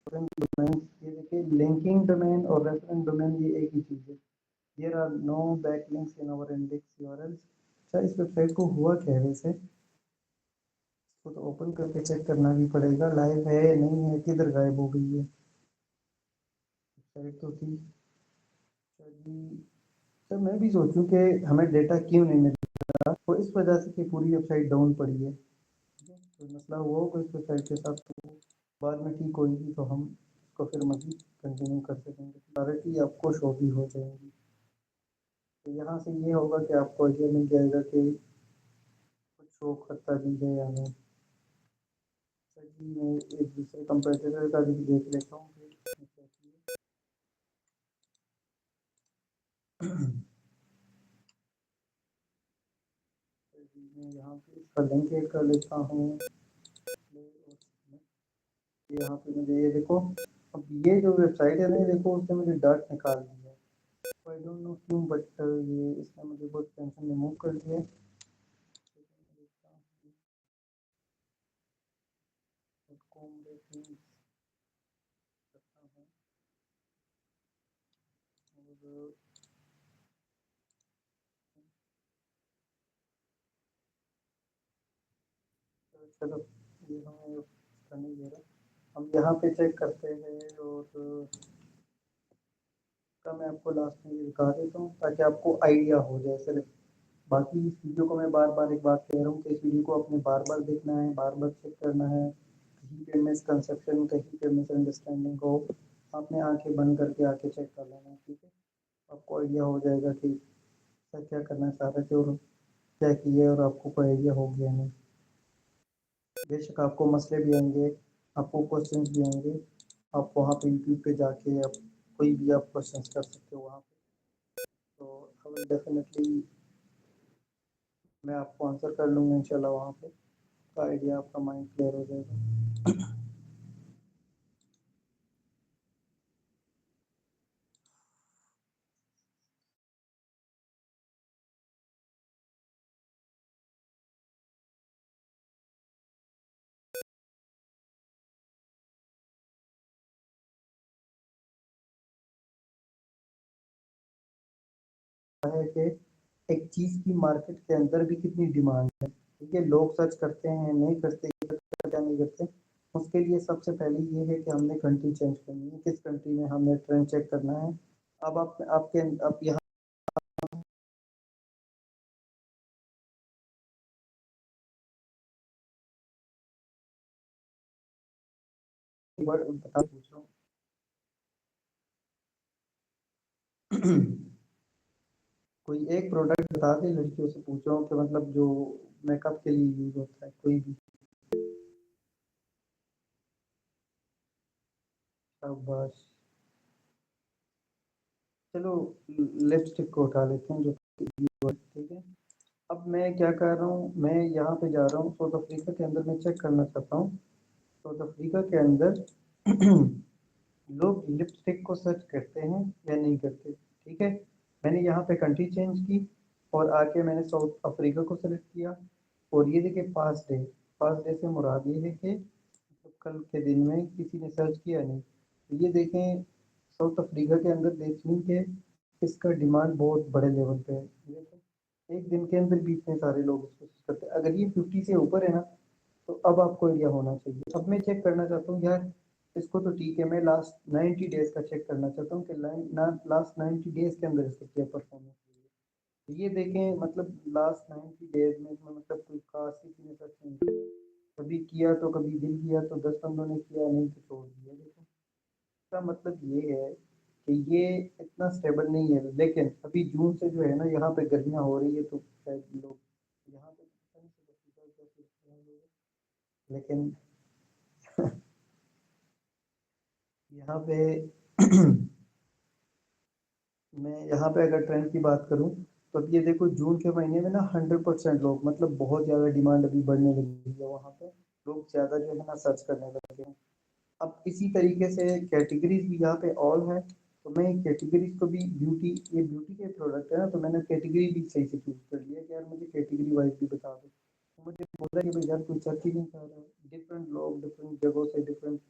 डोमेन ये देखिए, लिंकिंग डोमेन और रेफरेंस डोमेन ये एक ही चीज़ है। There are no backlinks in our index URLs। अच्छा, इस वेबसाइट को हुआ क्या है वैसे, इसको तो ओपन करके चेक करना भी पड़ेगा, लाइव है नहीं है, किधर गायब हो गई है वेबसाइट तो थी। चलिए, सर मैं भी सोचूं कि हमें डेटा क्यों नहीं मिल रहा, तो इस वजह से कि पूरी वेबसाइट डाउन पड़ी है, ठीक है। कोई मसला हुआ होगा इस वेबसाइट के साथ, तो बाद में ठीक होगी तो हम इसको फिर मज़ीद कंटिन्यू कर सकेंगे, क्लैरिटी आपको शो भी हो जाएगी। तो यहाँ से ये होगा कि आपको आइडिया मिल जाएगा कि कुछ शो करता भी है या नहीं। चलिए मैं एक दूसरे कंपैरेटर का भी देख लेता हूँ कि इसमें क्या चीज़ है। चलिए मैं यहाँ पे इसका लिंक ऐड कर लेता हूँ। यहाँ पे मुझे ये देखो, अब ये जो वेबसाइट है ना, ये देखो उसने मुझे डॉट निकाल दिया है, आई डोंट नो क्यों, बट ये इसने मुझे बहुत टेंशन रिमूव कर दिया है। कॉम रेटिंग करता हूँ और चलो ये हमें करने दे रहा, हम यहाँ पे चेक करते हैं और का मैं आपको लास्ट में ये दिखा देता हूँ ताकि आपको आइडिया हो जाए सिर्फ। बाकी इस वीडियो को मैं बार बार एक बात कह रहा हूँ कि इस वीडियो को आपने बार बार देखना है, बार बार चेक करना है, कहीं पे मिसकंसेप्शन, कहीं पे मिसअंडरस्टैंडिंग हो, आपने आंखें बंद करके आके चेक कर लेना है, ठीक है। आपको आइडिया हो जाएगा कि क्या क्या करना चाह रहे थे और क्या किए और आपको कोई आइडिया हो गया नहीं। बेशक आपको मसले भी आएंगे, आपको क्वेश्चन भी आएंगे, आप वहाँ पे यूट्यूब पे जाके आप कोई भी आप क्वेश्चन कर सकते हो वहाँ पे, तो आई विल डेफिनेटली मैं आपको आंसर कर लूँगा इंशाल्लाह वहाँ पे, का आइडिया आपका माइंड क्लियर हो जाएगा। है कि एक चीज़ की मार्केट के अंदर भी कितनी डिमांड है, ठीक है। लोग सर्च करते हैं नहीं करते, क्या नहीं करते, उसके लिए सबसे पहले ये है कि हमने कंट्री चेंज करनी है, किस कंट्री में हमने ट्रेंड चेक करना है। अब आप आपके अब यहाँ वर्ड बता पूछ रहा हूँ। कोई एक प्रोडक्ट बता दे, लड़कियों से पूछ रहा हूँ कि मतलब जो मेकअप के लिए यूज होता है कोई भी। शाबाश, चलो लिपस्टिक को उठा लेते हैं जो, ठीक है। अब मैं क्या कर रहा हूँ, मैं यहाँ पे जा रहा हूँ साउथ अफ्रीका के अंदर, मैं चेक करना चाहता हूँ साउथ अफ्रीका के अंदर लोग लिपस्टिक को सर्च करते हैं या नहीं करते, ठीक है। मैंने यहाँ पे कंट्री चेंज की और आके मैंने साउथ अफ्रीका को सेलेक्ट किया और ये देखिए पास्ट डे, पास्ट डे से मुराद ये है कि मतलब कल के दिन में किसी ने सर्च किया नहीं, तो ये देखें साउथ अफ्रीका के अंदर देखें कि इसका डिमांड बहुत बड़े लेवल पे है, ये तो एक दिन के अंदर भी इतने सारे लोग इसको सर्च करते हैं। अगर ये 50 से ऊपर है ना, तो अब आपको आइडिया होना चाहिए। अब मैं चेक करना चाहता हूँ यार, इसको तो ठीक है, मैं लास्ट 90 डेज का चेक करना चाहता हूँ कि लास्ट 90 डेज के अंदर इसको क्या परफॉर्मेंस हुई है। तो ये देखें, मतलब लास्ट 90 डेज में इसमें मतलब कोई खास किसी ने सर्च नहीं किया, कभी किया तो कभी दिल किया तो 10 बंदों ने किया, नहीं तो छोड़ दिया। देखो इसका मतलब ये है कि ये इतना स्टेबल नहीं है। लेकिन अभी जून से जो है ना, यहाँ पे गर्मियाँ हो रही है, तो शायद लोग यहाँ पे पता नहीं चला क्या सोचते हैं लोग। लेकिन यहाँ पे मैं यहाँ पे अगर ट्रेंड की बात करूँ, तो अब ये देखो जून के महीने में ना 100% लोग, मतलब बहुत ज़्यादा डिमांड अभी बढ़ने लगी है वहाँ पे, लोग ज़्यादा जो है ना सर्च करने लगे हैं। अब इसी तरीके से कैटेगरीज भी यहाँ पे ऑल है, तो मैं कैटेगरीज को भी ब्यूटी, ये ब्यूटी के प्रोडक्ट है ना, तो मैंने कैटेगरी भी सही से चूज कर लिया कि यार मुझे कैटेगरी वाइज भी बता दो। तो मुझे बोला कि भाई यार कोई सर्च ही नहीं कर रहा है, डिफरेंट लोग डिफरेंट जगहों से डिफरेंट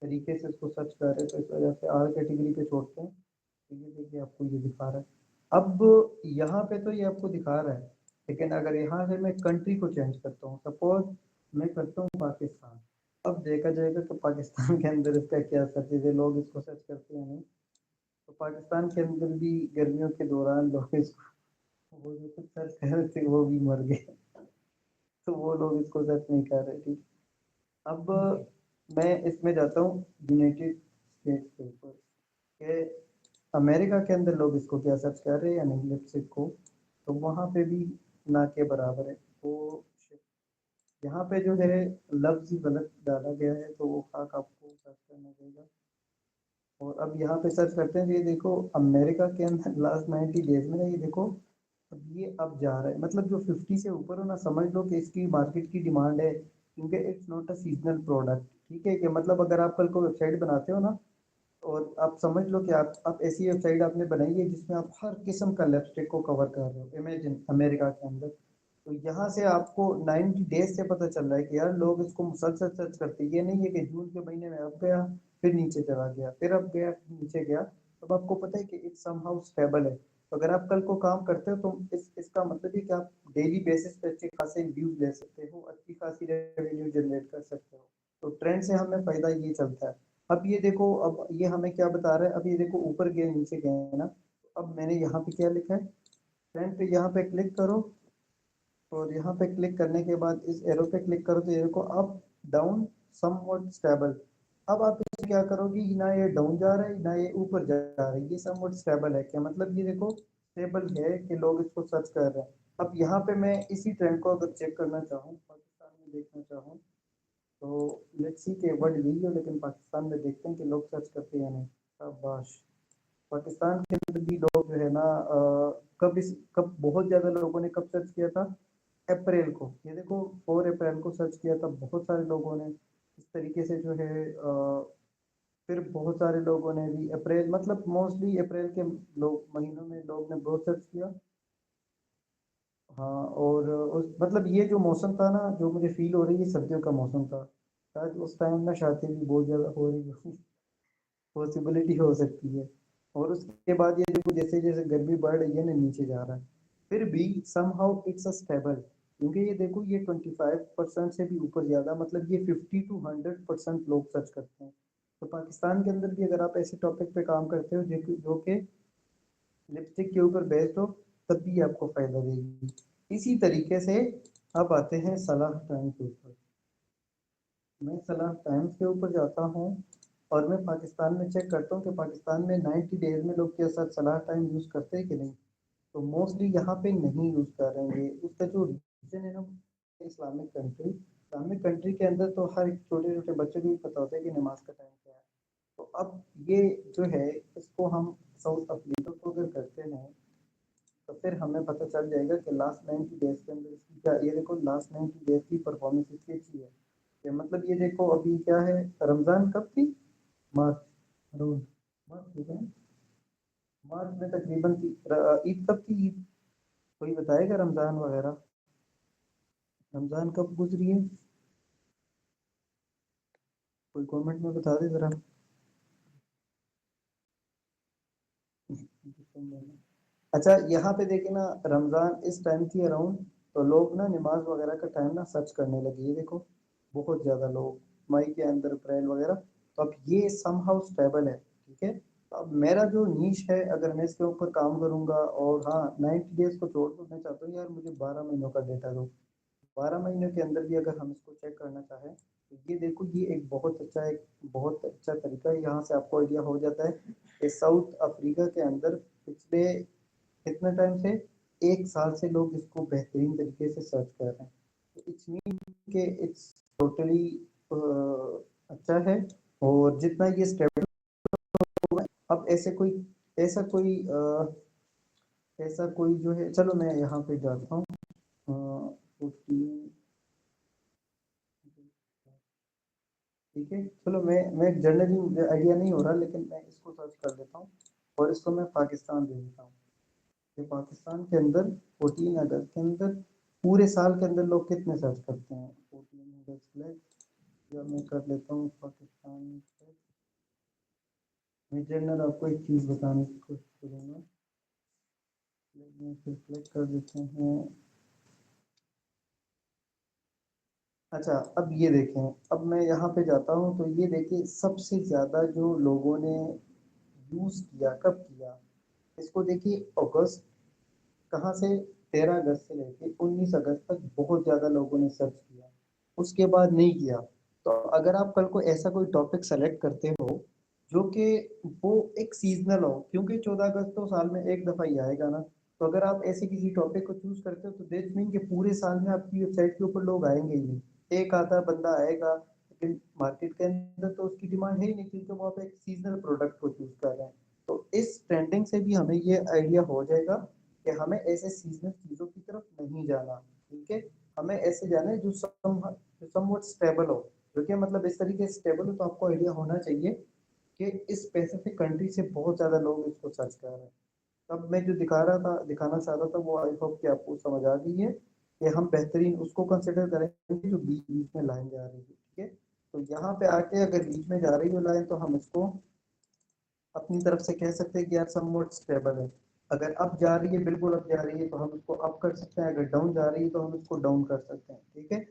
तरीके से इसको सर्च कर रहे हैं, तो इस वजह से आर कैटेगरी पे छोड़ते हैं। तो ये देखिए आपको ये दिखा रहा है। अब यहाँ पे तो ये आपको दिखा रहा है, लेकिन अगर यहाँ से मैं कंट्री को चेंज करता हूँ, सपोज मैं करता हूँ पाकिस्तान, अब देखा जाएगा कि पाकिस्तान के अंदर इसका क्या सर्चेज है, लोग इसको सर्च करते हैं नहीं। तो पाकिस्तान के अंदर भी गर्मियों के दौरान लोग इसको, वो जो कुछ सर्च कर रहे थे वो भी मर गए, तो वो लोग इसको सर्च नहीं कर रहे। ठीक, अब मैं इसमें जाता हूँ यूनाइटेड स्टेट्स के ऊपर, कि अमेरिका के अंदर लोग इसको क्या सर्च कर रहे हैं या नहीं, लिपस्टिक को। तो वहाँ पे भी ना के बराबर है। तो यहाँ पे जो है लफ्ज़ ही गलत डाला गया है, तो वो खाक आपको सर्च करना पड़ेगा। और अब यहाँ पे सर्च करते हैं, तो ये देखो अमेरिका के अंदर लास्ट 90 डेज में ना, ये देखो अब ये अब जा रहा है, मतलब जो 50 से ऊपर हो ना, समझ लो कि इसकी मार्केट की डिमांड है, क्योंकि it's not a seasonal product. ठीक है, कि मतलब अगर आप कल को वेबसाइट बनाते हो ना, और आप समझ लो कि आप ऐसी वेबसाइट आपने बनाई है जिसमें आप हर किस्म का लिपस्टिक को कवर कर रहे हो, इमेजिन अमेरिका के अंदर। तो यहाँ से आपको 90 डेज से पता चल रहा है कि यार लोग इसको मुसलसल सर्च करते हैं। ये नहीं है कि जून के महीने में अब गया, फिर नीचे चला गया, फिर अब गया, फिर नीचे गया। तब आपको पता है कि इट्स समहाउ स्टेबल है। तो अगर आप कल को काम करते हो, तो इसका मतलब है कि आप डेली बेसिस पे अच्छे खासे व्यूज ले सकते हो, अच्छी खासी रेवेन्यू जनरेट कर सकते हो। तो ट्रेंड से हमें फायदा ये चलता है। अब ये देखो, अब ये हमें क्या बता रहा है, अब ये देखो ऊपर गए नीचे गए ना। अब मैंने यहाँ पे क्या लिखा है, ट्रेंड पे यहाँ पे क्लिक करो, और यहाँ पे क्लिक करने के बाद इस एरो पे क्लिक करो, तो ये देखो अप डाउन समवॉट स्टेबल। अब आप इसे क्या करोगे, ना ये डाउन जा रहा है ना ये ऊपर जा रहा है, ये समवॉट स्टेबल है। क्या मतलब, ये देखो स्टेबल है कि लोग इसको सर्च कर रहे हैं। अब यहाँ पे मैं इसी ट्रेंड को अगर चेक करना चाहूँ, पाकिस्तान में देखना चाहूँ, तो लेट्स सी के वर्ड यही हो, लेकिन पाकिस्तान में देखते हैं कि लोग सर्च करते हैं या नहीं। शाबाश, पाकिस्तान के अंदर भी लोग जो है ना, कब बहुत ज़्यादा लोगों ने कब सर्च किया था, अप्रैल को। ये देखो 4 अप्रैल को सर्च किया था बहुत सारे लोगों ने। इस तरीके से जो है फिर बहुत सारे लोगों ने भी अप्रैल, मतलब मोस्टली अप्रैल के लोग महीनों में लोग ने बहुत सर्च किया। हाँ, और उस मतलब ये जो मौसम था ना, जो मुझे फील हो रही है, सर्दियों का मौसम था। शायद उस टाइम ना शादी भी बहुत ज़्यादा हो रही है, पॉसिबिलिटी हो सकती है। और उसके बाद ये देखो जैसे जैसे गर्मी बढ़ रही है ना, नीचे जा रहा है। फिर भी समहाउ इट्स अ स्टेबल, क्योंकि ये देखो ये 25% से भी ऊपर ज़्यादा, मतलब ये 50 to 100% लोग सर्च करते हैं। तो पाकिस्तान के अंदर भी अगर आप ऐसे टॉपिक पे काम करते हो जो कि लिपस्टिक के ऊपर बेस्ड हो, तब भी आपको फ़ायदा देगी। इसी तरीके से अब आते हैं सलाह टाइम के ऊपर। मैं सलाह टाइम्स के ऊपर जाता हूँ, और मैं पाकिस्तान में चेक करता हूँ कि पाकिस्तान में 90 डेज में लोग क्या साथ सलाह टाइम यूज़ करते हैं कि नहीं। तो मोस्टली यहाँ पे नहीं यूज़ कर रहे हैं। उसका जो रीज़न है ना, इस्लामिक कंट्री के अंदर तो हर एक छोटे छोटे बच्चे को भी पता होता है कि नमाज का टाइम क्या है। तो अब ये जो है, इसको हम साउथ अफ्रीका को अगर करते हैं, तो फिर हमें पता चल जाएगा कि लास्ट 90 डेज के अंदर इसकी क्या, ये देखो लास्ट 90 डेज की परफॉर्मेंस इसकी अच्छी है। ये मतलब ये देखो अभी क्या है, रमज़ान कब थी, मार्च, अराउंड मार्च ठीक है, मार्च में तकरीबन थी। ईद कब थी, ईद कोई बताएगा, रमज़ान वगैरह, रमज़ान कब गुजरी है, कोई कमेंट में बता दे ज़रा। अच्छा, यहाँ पे देखे ना, रमज़ान इस टाइम थी अराउंड, तो लोग ना नमाज वगैरह का टाइम ना सर्च करने लगे। ये देखो बहुत ज़्यादा लोग, मई के अंदर अप्रैल वगैरह। तो अब ये समहाउ स्टेबल है, ठीक है। अब मेरा जो नीश है, अगर मैं इसके ऊपर काम करूंगा, और हाँ 90 डेज को छोड़ दो, मैं चाहता हूँ यार मुझे 12 महीनों का डेटा दो। 12 महीनों के अंदर भी अगर हम इसको चेक करना चाहें, तो ये देखो ये एक बहुत अच्छा तरीका है। यहाँ से आपको आइडिया हो जाता है कि साउथ अफ्रीका के अंदर पिछले कितने टाइम से, 1 साल से लोग इसको बेहतरीन तरीके से सर्च कर रहे हैं। तो इट्स मीन के इट्स टोटली अच्छा है। और जितना ये स्टेबल होगा, अब ऐसा कोई जो है, चलो मैं यहाँ पे जाता हूँ। 14, ठीक है। चलो मैं जनरली मुझे आइडिया नहीं हो रहा, लेकिन मैं इसको सर्च कर लेता हूँ और इसको मैं पाकिस्तान दे देता हूँ। कि पाकिस्तान के अंदर 14 अगस्त के अंदर पूरे साल के अंदर लोग कितने सर्च करते हैं। 14 अगस्त फ्लैग, या मैं कर लेता हूँ पाकिस्तान फ्लैग। मैं जनरल आपको एक चीज़ बताने की कोशिश करूँगा। में फिर क्लिक कर देते हैं। अच्छा, अब ये देखें, अब मैं यहाँ पे जाता हूँ तो ये देखिए सबसे ज़्यादा जो लोगों ने यूज़ किया, कब किया, इसको देखिए अगस्त, कहाँ से, 13 अगस्त से लेके 19 अगस्त तक बहुत ज़्यादा लोगों ने सर्च किया, उसके बाद नहीं किया। तो अगर आप कल को ऐसा कोई टॉपिक सेलेक्ट करते हो जो कि वो एक सीजनल हो, क्योंकि 14 अगस्त तो साल में एक दफ़ा ही आएगा ना। तो अगर आप ऐसे किसी टॉपिक को चूज करते हो तो दैट मीन कि पूरे साल में आपकी वेबसाइट के ऊपर लोग आएंगे ही नहीं। एक आधा बंदा आएगा, लेकिन मार्केट के अंदर तो उसकी डिमांड है ही नहीं, क्योंकि वो आप एक सीजनल प्रोडक्ट को चूज कर रहे हैं। तो इस ट्रेंडिंग से भी हमें ये आइडिया हो जाएगा कि हमें ऐसे सीजनल चीज़ों की तरफ नहीं जाना, ठीक है। हमें ऐसे जाना है जो समवट स्टेबल हो, जो कि मतलब इस तरीके से स्टेबल हो, तो आपको आइडिया होना चाहिए कि इस स्पेसिफिक कंट्री से बहुत ज़्यादा लोग इसको सर्च कर रहे हैं। तब मैं जो दिखाना चाह रहा था, वो आई होप कि आपको समझ आ गई है कि हम बेहतरीन उसको कंसिडर करेंगे जो बीच बीच में लाइन जा रही है, ठीक है। तो यहाँ पे आके अगर बीच में जा रही हो लाइन, तो हम इसको अपनी तरफ से कह सकते हैं कि यार समवट स्टेबल है। अगर अप जा रही है, बिल्कुल अप जा रही है, तो हम इसको अप कर सकते हैं। अगर डाउन जा रही है तो हम इसको डाउन कर सकते हैं, ठीक है।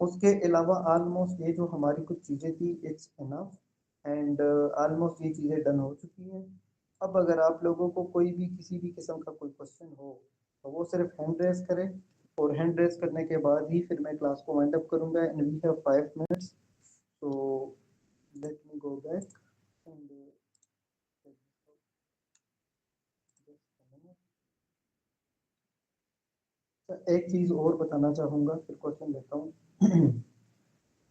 उसके अलावा ऑलमोस्ट ये जो हमारी कुछ चीज़ें थी, इट्स इनफ, एंड ऑलमोस्ट ये चीज़ें डन हो चुकी हैं। अब अगर आप लोगों को कोई भी किसी भी किस्म का कोई क्वेश्चन हो, तो वो सिर्फ हैंड रेस करें, और हैंड रेस करने के बाद ही फिर मैं क्लास को वाइंड अप करूंगा। एंड वी हैव 5 मिनट्स, तो let me go back and एक चीज़ और बताना चाहूँगा, फिर क्वेश्चन लेता हूँ।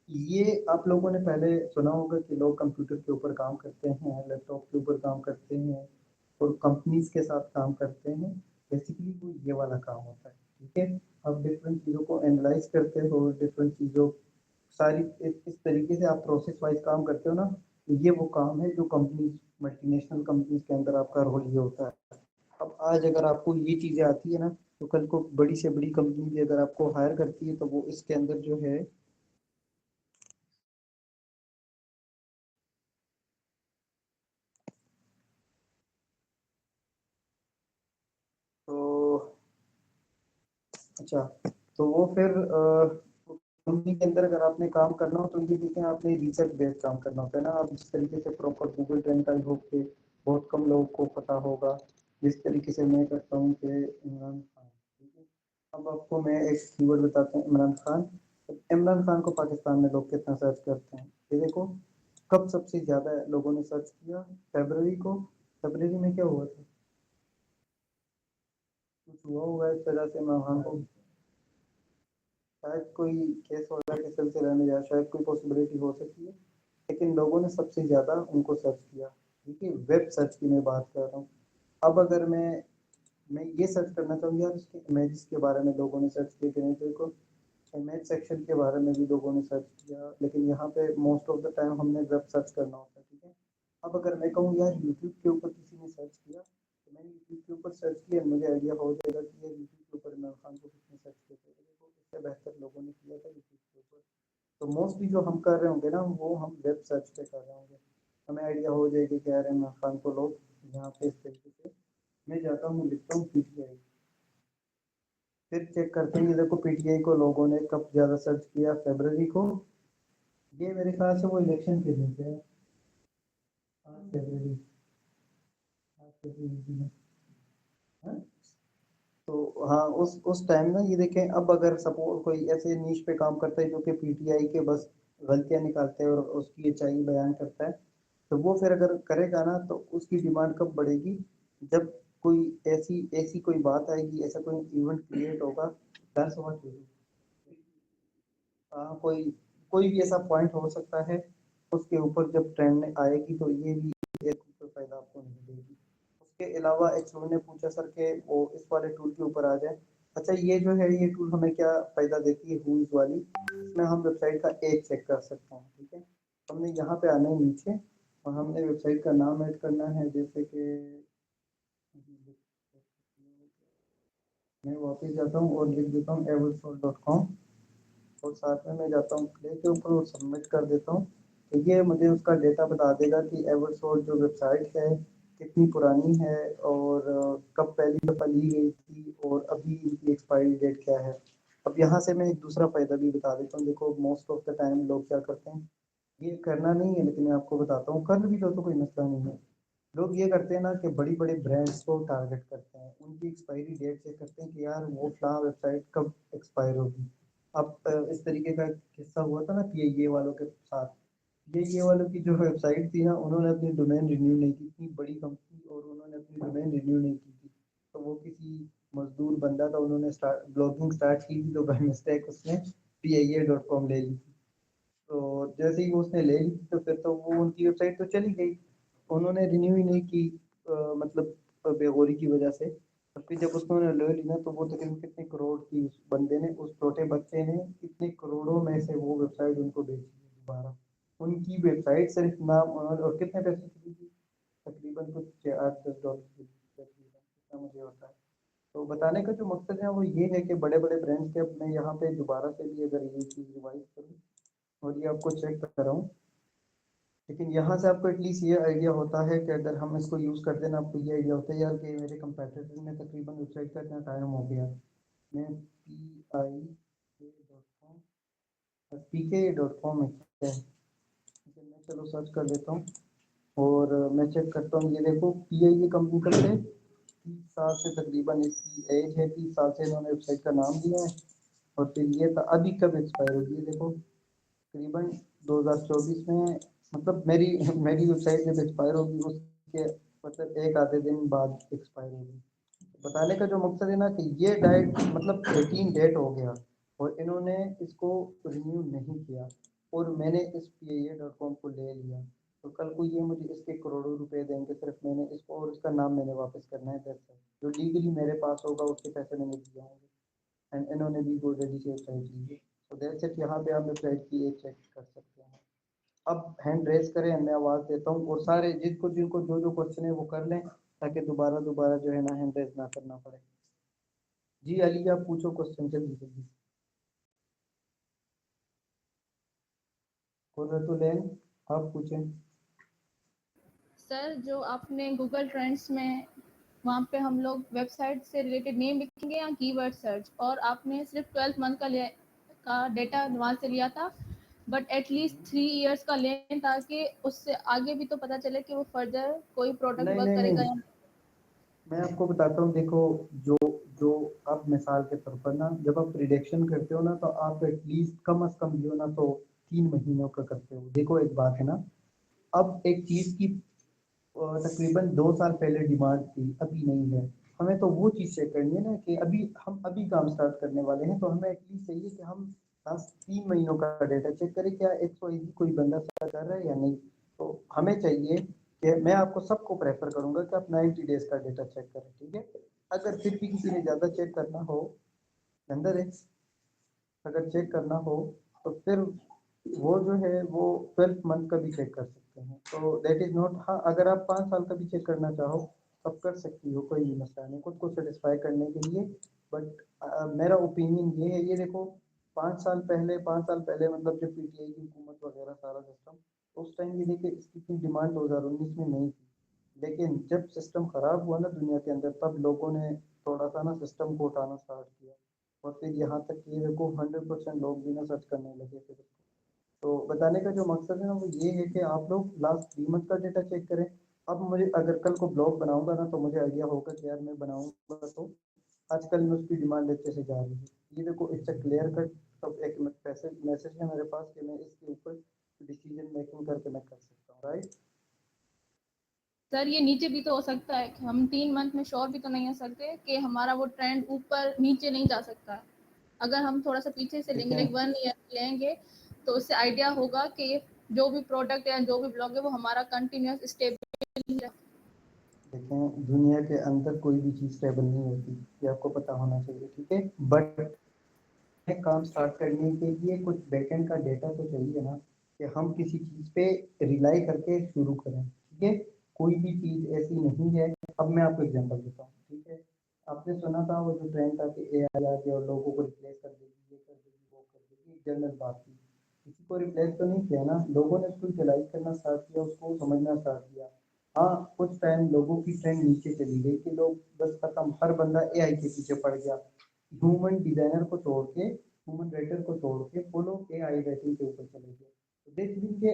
ये आप लोगों ने पहले सुना होगा कि लोग कंप्यूटर के ऊपर काम करते हैं, लैपटॉप के ऊपर काम करते हैं, और कंपनीज के साथ काम करते हैं। बेसिकली वो ये वाला काम होता है, ठीक है। अब डिफरेंट चीज़ों को एनालाइज करते हो, डिफरेंट चीज़ों सारी इस तरीके से आप प्रोसेस वाइज काम करते हो ना। तो ये वो काम है जो कंपनीज, मल्टीनेशनल कंपनीज के अंदर आपका रोल ये होता है। अब आज अगर आपको ये चीज़ें आती है ना, तो कल को बड़ी से बड़ी कंपनी भी अगर आपको हायर करती है, तो वो इसके अंदर जो है, तो अच्छा, तो वो फिर कंपनी के अंदर अगर आपने काम करना हो, तो ये देखें आपने रिसर्च बेस्ड काम करना होता है ना। आप जिस तरीके से प्रॉपर गूगल ट्रेंड का हो के बहुत कम लोगों को पता होगा, जिस तरीके से मैं करता हूँ कि इमरान खान, ठीक है। अब आपको मैं एक कीवर्ड बताता हूँ, इमरान खान। इमरान खान को पाकिस्तान में लोग कितना सर्च करते हैं, ये देखो। कब सबसे ज़्यादा लोगों ने सर्च किया, फरवरी को। फरवरी में क्या हुआ था, कुछ हुआ होगा इस तरह से इमरान खान को, शायद कोई केस वगैरह के सिलसिले में, या शायद कोई पॉसिबिलिटी हो सकती है। लेकिन लोगों ने सबसे ज़्यादा उनको सर्च किया, ठीक है। वेब सर्च की मैं बात कर रहा हूँ। अब अगर मैं ये सर्च करना चाहूँ यार, उसके इमेजेस के बारे में लोगों ने सर्च किया कि नहीं, तो देखो इमेज सेक्शन के बारे में भी लोगों ने सर्च किया, लेकिन यहाँ पे मोस्ट ऑफ द टाइम हमने वेब सर्च करना होता है, ठीक है। अब अगर मैं कहूँ यार यूट्यूब के ऊपर किसी ने सर्च किया, तो मैंने यूट्यूब के ऊपर सर्च किया, मुझे आइडिया हो जाएगा कि यार यूट्यूब के ऊपर इमरान खान को किसने सर्च किया था। देखो इससे बेहतर लोगों ने किया था यूट्यूब के ऊपर। तो मोस्टली जो हम कर रहे होंगे ना, वो हम वेब सर्च पे कर रहे होंगे। हमें आइडिया हो जाएगी कि यार इमरान खान को लोग यहाँ पे इस तरीके से, मैं जाता हूँ लिखता हूँ पीटीआई, फिर चेक करते हैं। ये देखो पीटीआई को लोगों ने कब ज़्यादा सर्च किया, फरवरी को। ये मेरे ख्याल से वो इलेक्शन के दिन पे है, 8 फरवरी, 8 फरवरी में। हाँ? तो हाँ, उस टाइम ना ये देखें, अब अगर सपोज कोई ऐसे नीश पे काम करता है जो कि पीटीआई के बस गलतियां निकालते हैं और उसकी अच्छाई बयान करता है, तो वो फिर अगर करेगा ना तो उसकी डिमांड कब बढ़ेगी, जब कोई ऐसी ऐसी कोई बात आएगी, ऐसा कोई इवेंट क्रिएट होगा, 10 वोट। हाँ, कोई कोई भी ऐसा पॉइंट हो सकता है, उसके ऊपर जब ट्रेंड आएगी तो ये भी एक कोई फायदा आपको नहीं देगी। उसके अलावा एक स्टूडेंट ने पूछा सर के वो इस वाले टूल के ऊपर आ जाए। अच्छा, ये जो है ये टूल हमें क्या फायदा देती है, हुईज वाली, इसमें हम वेबसाइट का एज चेक कर सकते हैं। ठीक है, हमने यहाँ पे आना है नीचे और हमने वेबसाइट का नाम ऐड करना है, जैसे कि मैं वापस जाता हूँ और लिख देता हूँ eversource.com, और साथ में मैं जाता हूँ प्ले के ऊपर और सबमिट कर देता हूँ। तो ये मुझे उसका डेटा बता देगा कि एवरसोर्स जो वेबसाइट है कितनी पुरानी है और कब पहली दफ़ा ली गई थी और अभी इनकी एक्सपायरी डेट क्या है। अब यहाँ से मैं एक दूसरा फ़ायदा भी बता देता हूँ। देखो, मोस्ट ऑफ द टाइम लोग क्या करते हैं, ये करना नहीं है लेकिन मैं आपको बताता हूँ, कर भी लो तो कोई मसला नहीं है। लोग ये करते हैं ना कि बड़ी बड़े ब्रांड्स को टारगेट करते हैं, उनकी एक्सपायरी डेट चेक करते हैं कि यार वो फलां वेबसाइट कब एक्सपायर होगी। अब इस तरीके का किस्सा हुआ था ना पीआईए वालों के साथ। पीआईए वालों की जो वेबसाइट थी ना, उन्होंने अपनी डोमेन रिन्यू नहीं की, इतनी बड़ी कंपनी और उन्होंने अपनी डोमेन रिन्यू नहीं की थी। तो वो किसी मजदूर बंदा था, उन्होंने स्टार्ट ब्लॉगिंग स्टार्ट की थी तो बाई मिस्टेक उसने PIA.com ले ली। तो जैसे ही उसने ले ली तो फिर तो वो उनकी वेबसाइट तो चली गई, उन्होंने रिन्यू ही नहीं की, मतलब बेगौरी की वजह से। और फिर जब उसको उन्होंने ले ली ना, तो वो तकरीबन कितने करोड़ की, उस बंदे ने, उस छोटे बच्चे ने कितने करोड़ों में से वो वेबसाइट उनको बेची है दोबारा। उनकी वेबसाइट सिर्फ नाम, और कितने पैसे की थी, तकरीबन कुछ 8-10 डॉलर की थी तकरीबन, इतना मुझे होता है। तो बताने का जो मकसद है वो ये है कि बड़े बड़े ब्रांड्स के, अब मैं यहाँ पे दोबारा से भी अगर ये चीज़ रिवाइज करूँ और ये आपको चेक कर रहा हूँ, लेकिन यहाँ से आपको एटलीस्ट ये आइडिया होता है कि अगर हम इसको यूज़ करते हैं ना, आपको ये आइडिया होता है यार कि मेरे कंपेटिटर में तकरीबन वेबसाइट का इतना टाइम हो गया। मैं PK.com है क्या है, ठीक है, मैं चलो सर्च कर लेता हूँ और मैं चेक करता हूँ। ये देखो, PIA कंपनी कब से, 30 साल से तकरीबन इसकी एज है, 30 साल से इन्होंने वेबसाइट का नाम दिया है। और फिर ये था अभी कब एक्सपायर होगी, ये देखो तकरीबन 2024 में, मतलब मेरी मेरी वेबसाइट जब एक्सपायर होगी उसके मतलब एक आधे दिन बाद एक्सपायर होगी। बताने का जो मकसद है ना कि ये डाइट मतलब 18 डेट हो गया और इन्होंने इसको रिन्यू नहीं किया, और मैंने इस PIA.com को ले लिया, तो कल को ये मुझे इसके करोड़ों रुपए देंगे, सिर्फ मैंने इसको और इसका नाम मैंने वापस करना है। That's it. जो लीगली मेरे पास होगा उसके पैसे मैंने दिए होंगे, एंड इन्होंने भी ऑलरेडी से वेबसाइट ली है। तो दैट्स इट। यहाँ पे आप वेबसाइट की एक चेक कर सकते हैं। अब हैंड रेज करें, मैं आवाज़ देता हूँ और सारे जिनको जिनको जो जो क्वेश्चन है वो कर लें, ताकि दोबारा दोबारा जो है ना हैंड रेज ना करना पड़े। जी अली, आप पूछो क्वेश्चन जल्दी जल्दी। कुर्रतुलैन, आप पूछें। सर, जो आपने गूगल ट्रेंड्स में, वहाँ पे हम लोग वेबसाइट से रिलेटेड नेम लिखेंगे या कीवर्ड सर्च, और आपने सिर्फ 12 मंथ का डेटा वहाँ से लिया था, बट एटलीस्ट 3 इयर्स का लें, ताकि उससे आगे भी तो पता चले कि वो फर्दर कोई प्रोडक्ट नहीं वर्क नहीं करेगा नहीं, या नहीं। मैं आपको बताता हूँ। देखो, जो जो आप मिसाल के तौर पर ना, जब आप प्रिडिक्शन करते हो ना, तो आप एटलीस्ट कम अज कम जो ना तो 3 महीनों का करते हो। देखो, एक बात है ना, अब एक चीज़ की तकरीबन 2 साल पहले डिमांड थी, अभी नहीं है। हमें तो वो चीज़ चेक करनी है ना कि अभी हम अभी काम स्टार्ट करने वाले हैं, तो हमें एटलीस्ट चाहिए कि हम लास्ट 3 महीनों का डेटा चेक करें, क्या 180 कोई बंदा स्टार्ट कर रहा है या नहीं। तो हमें चाहिए कि मैं आपको सबको प्रेफर करूंगा कि आप 90 डेज का डेटा चेक करें। ठीक है, अगर फिर भी किसी ने ज़्यादा चेक करना हो, अंदर है, अगर चेक करना हो तो फिर वो जो है वो 12 मंथ का भी चेक कर सकते हैं। तो दैट इज़ नॉट, हाँ, अगर आप 5 साल का भी चेक करना चाहो तब कर सकती हो, कोई भी मसला नहीं, खुद को सेटिस्फाई करने के लिए। बट मेरा ओपिनियन ये है, ये देखो, 5 साल पहले मतलब जब PTI की हुकूमत वगैरह सारा सिस्टम, उस टाइम ये देखिए इसकी इतनी डिमांड 2019 में नहीं थी। लेकिन जब सिस्टम ख़राब हुआ ना दुनिया के अंदर, तब लोगों ने थोड़ा सा ना सिस्टम को उठाना स्टार्ट किया, और फिर यहाँ तक कि देखो 100% लोग भी ना सर्च करने लगे फिर उसको। तो बताने का जो मकसद है ना वो ये है कि आप लोग लास्ट 3 मंथ का डेटा चेक करें। अब मुझे अगर कल को ब्लॉग बनाऊंगा ना तो मुझे आइडिया होगा कि यार मैं बनाऊंगा तो आजकल में उसकी डिमांड अच्छे से जा रही है। ये देखो इट्स अ क्लियर कट, सब एक मैसेज है मेरे पास कि मैं इसके ऊपर डिसीजन मेकिंग करके मैं कर सकता हूँ, राइट। सर ये नीचे भी तो हो सकता है कि हम 3 मंथ में श्योर भी तो नहीं हो सकते कि हमारा वो ट्रेंड ऊपर नीचे नहीं जा सकता है। अगर हम थोड़ा सा पीछे से लेंगे, लाइक देखें 1 ईयर लेंगे, तो उससे आइडिया होगा कि जो भी प्रोडक्ट या जो भी ब्लॉग है वो हमारा कंटिन्यूस स्टेबल है। देखें दुनिया के अंदर कोई भी चीज़ स्टेबल नहीं होती, ये आपको पता होना चाहिए, ठीक है। बट काम स्टार्ट करने के लिए कुछ बैकएंड का डेटा तो चाहिए ना, कि हम किसी चीज़ पे रिलाई करके शुरू करें, ठीक है। कोई भी चीज़ ऐसी नहीं है। अब मैं आपको एग्जांपल देता हूँ, ठीक है। आपने सुना था वो जो ट्रेंड था कि एआई आ गया और लोगों को रिप्लेस कर देगी, ये कर देगी, वो कर देगी, एक जनरल बात थी। किसी को रिप्लेस तो नहीं किया ना, लोगों ने उसको यूटिलाइज करना स्टार्ट किया, उसको समझना स्टार्ट किया। हाँ, कुछ टाइम लोगों की ट्रेंड नीचे चली गई कि लोग बस खत्म, हर बंदा एआई के पीछे पड़ गया। ह्यूमन डिजाइनर को छोड़ के, ह्यूमन राइटर को छोड़ के वो लोग एआई राइटिंग के ऊपर चले गए। तो देख दिन के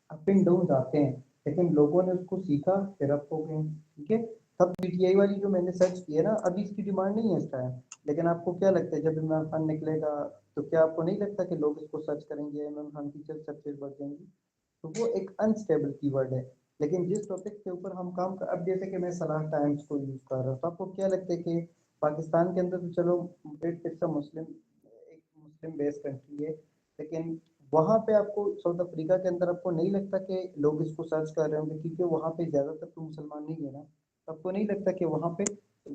अप एंड डाउन आते हैं, लेकिन लोगों ने उसको सीखा, फिर अप हो गए, ठीक है। तब पीटीआई वाली जो मैंने सर्च की है ना, अभी इसकी डिमांड नहीं है इस टाइम। लेकिन आपको क्या लगता है जब इमरान खान निकलेगा तो क्या आपको नहीं लगता कि लोग इसको सर्च करेंगे, इमरान खान की सर्चेज बढ़ जाएंगी। तो वो एक अनस्टेबल कीवर्ड है। लेकिन जिस टॉपिक के ऊपर हम काम कर, अब जैसे कि मैं सलाह टाइम्स को यूज कर रहा हूँ, तो आपको क्या लगता है कि पाकिस्तान के अंदर तो चलो इट्स अ मुस्लिम, एक मुस्लिम बेस्ड कंट्री है, लेकिन वहाँ पे आपको साउथ अफ्रीका के अंदर आपको नहीं लगता कि लोग इसको सर्च कर रहे होंगे, क्योंकि वहाँ पे ज़्यादातर तो मुसलमान नहीं है ना। तो आपको नहीं लगता कि वहाँ पे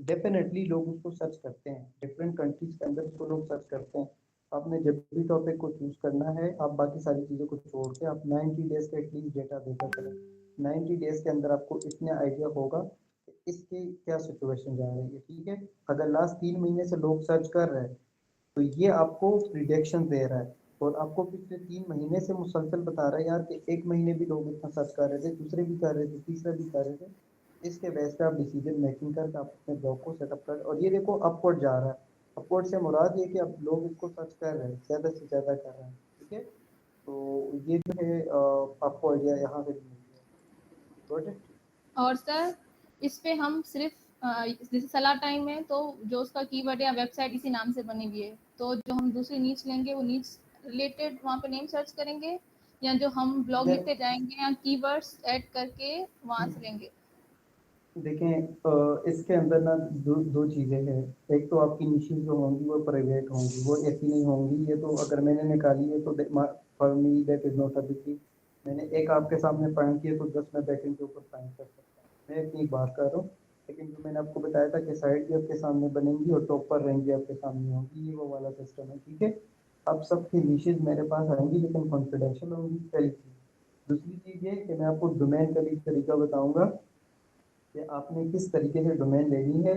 डेफिनेटली लोग उसको सर्च करते हैं, डिफरेंट कंट्रीज के अंदर उसको लोग सर्च करते हैं। आपने जब भी टॉपिक को चूज करना है, आप बाकी सारी चीज़ों को छोड़ के आप 90 डेज का एटलीस्ट डेटा देखा करें। 90 डेज के अंदर आपको इतने आइडिया होगा कि इसकी क्या सिचुएशन जा रही है, ठीक है। अगर लास्ट 3 महीने से लोग सर्च कर रहे हैं तो ये आपको प्रिडिक्शन दे रहा है, और आपको पिछले 3 महीने से मुसलसल बता रहा है यार कि एक महीने भी लोग इतना सर्च कर रहे थे, दूसरे भी कर रहे थे, तीसरा भी कर रहे थे। इसके बेस पे आप डिसीजन मेकिंग करके आप अपने ब्लॉग को सेटअप कर, और ये देखो अपवर्ड जा रहा है। अपवर्ड से मुराद ये कि अब लोग इसको सर्च कर रहे हैं, ज़्यादा से ज़्यादा कर रहे हैं, ठीक है। तो ये जो है आपको आइडिया यहाँ से भी मिल गया, गॉट इट। और सर इस पे हम सिर्फ जैसे सलाह टाइम है तो जो उसका कीवर्ड या वेबसाइट इसी नाम से बनी हुई है, तो जो हम दूसरी नीच लेंगे वो नीच रिलेटेड वहाँ पे नेम सर्च करेंगे, या जो हम ब्लॉग लिखते जाएंगे या कीवर्ड्स ऐड करके वहाँ से लेंगे। देखें इसके अंदर ना दो चीज़ें हैं। एक तो आपकी निशेज़ जो होंगी वो प्राइवेट होंगी, वो ऐसी नहीं होंगी। ये तो अगर मैंने निकाली है तो for me that is not a big deal. मैंने एक आपके सामने फाइंड किया तो 10 मैं बैकएंड के ऊपर फाइंड कर सकता हूँ, मैं अपनी बात कर रहा हूँ। लेकिन जो मैंने आपको बताया था कि साइड भी आपके सामने बनेंगी और टॉप पर रहेंगी आपके सामने होंगी, ये वो वाला सिस्टम है, ठीक है। अब सबकी निशेज़ मेरे पास आएंगी लेकिन कॉन्फिडेंशियल होंगी, पहली चीज़। दूसरी चीज़ ये कि मैं आपको डोमेन का भी तरीका बताऊंगा कि आपने किस तरीके से डोमेन लेनी है।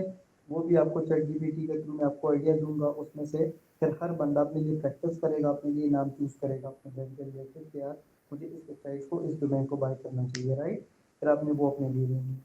वो भी आपको चैट जीपीटी के थ्रू मैं आपको आइडिया दूंगा, उसमें से फिर हर बंदा अपने लिए प्रैक्टिस करेगा, अपने लिए नाम चूज करेगा अपने ब्रांड के रिलेटेड कि यार मुझे इस वेबसाइट को, इस डोमेन को बाय करना चाहिए, राइट। फिर आपने वो अपने लिए लेनी है।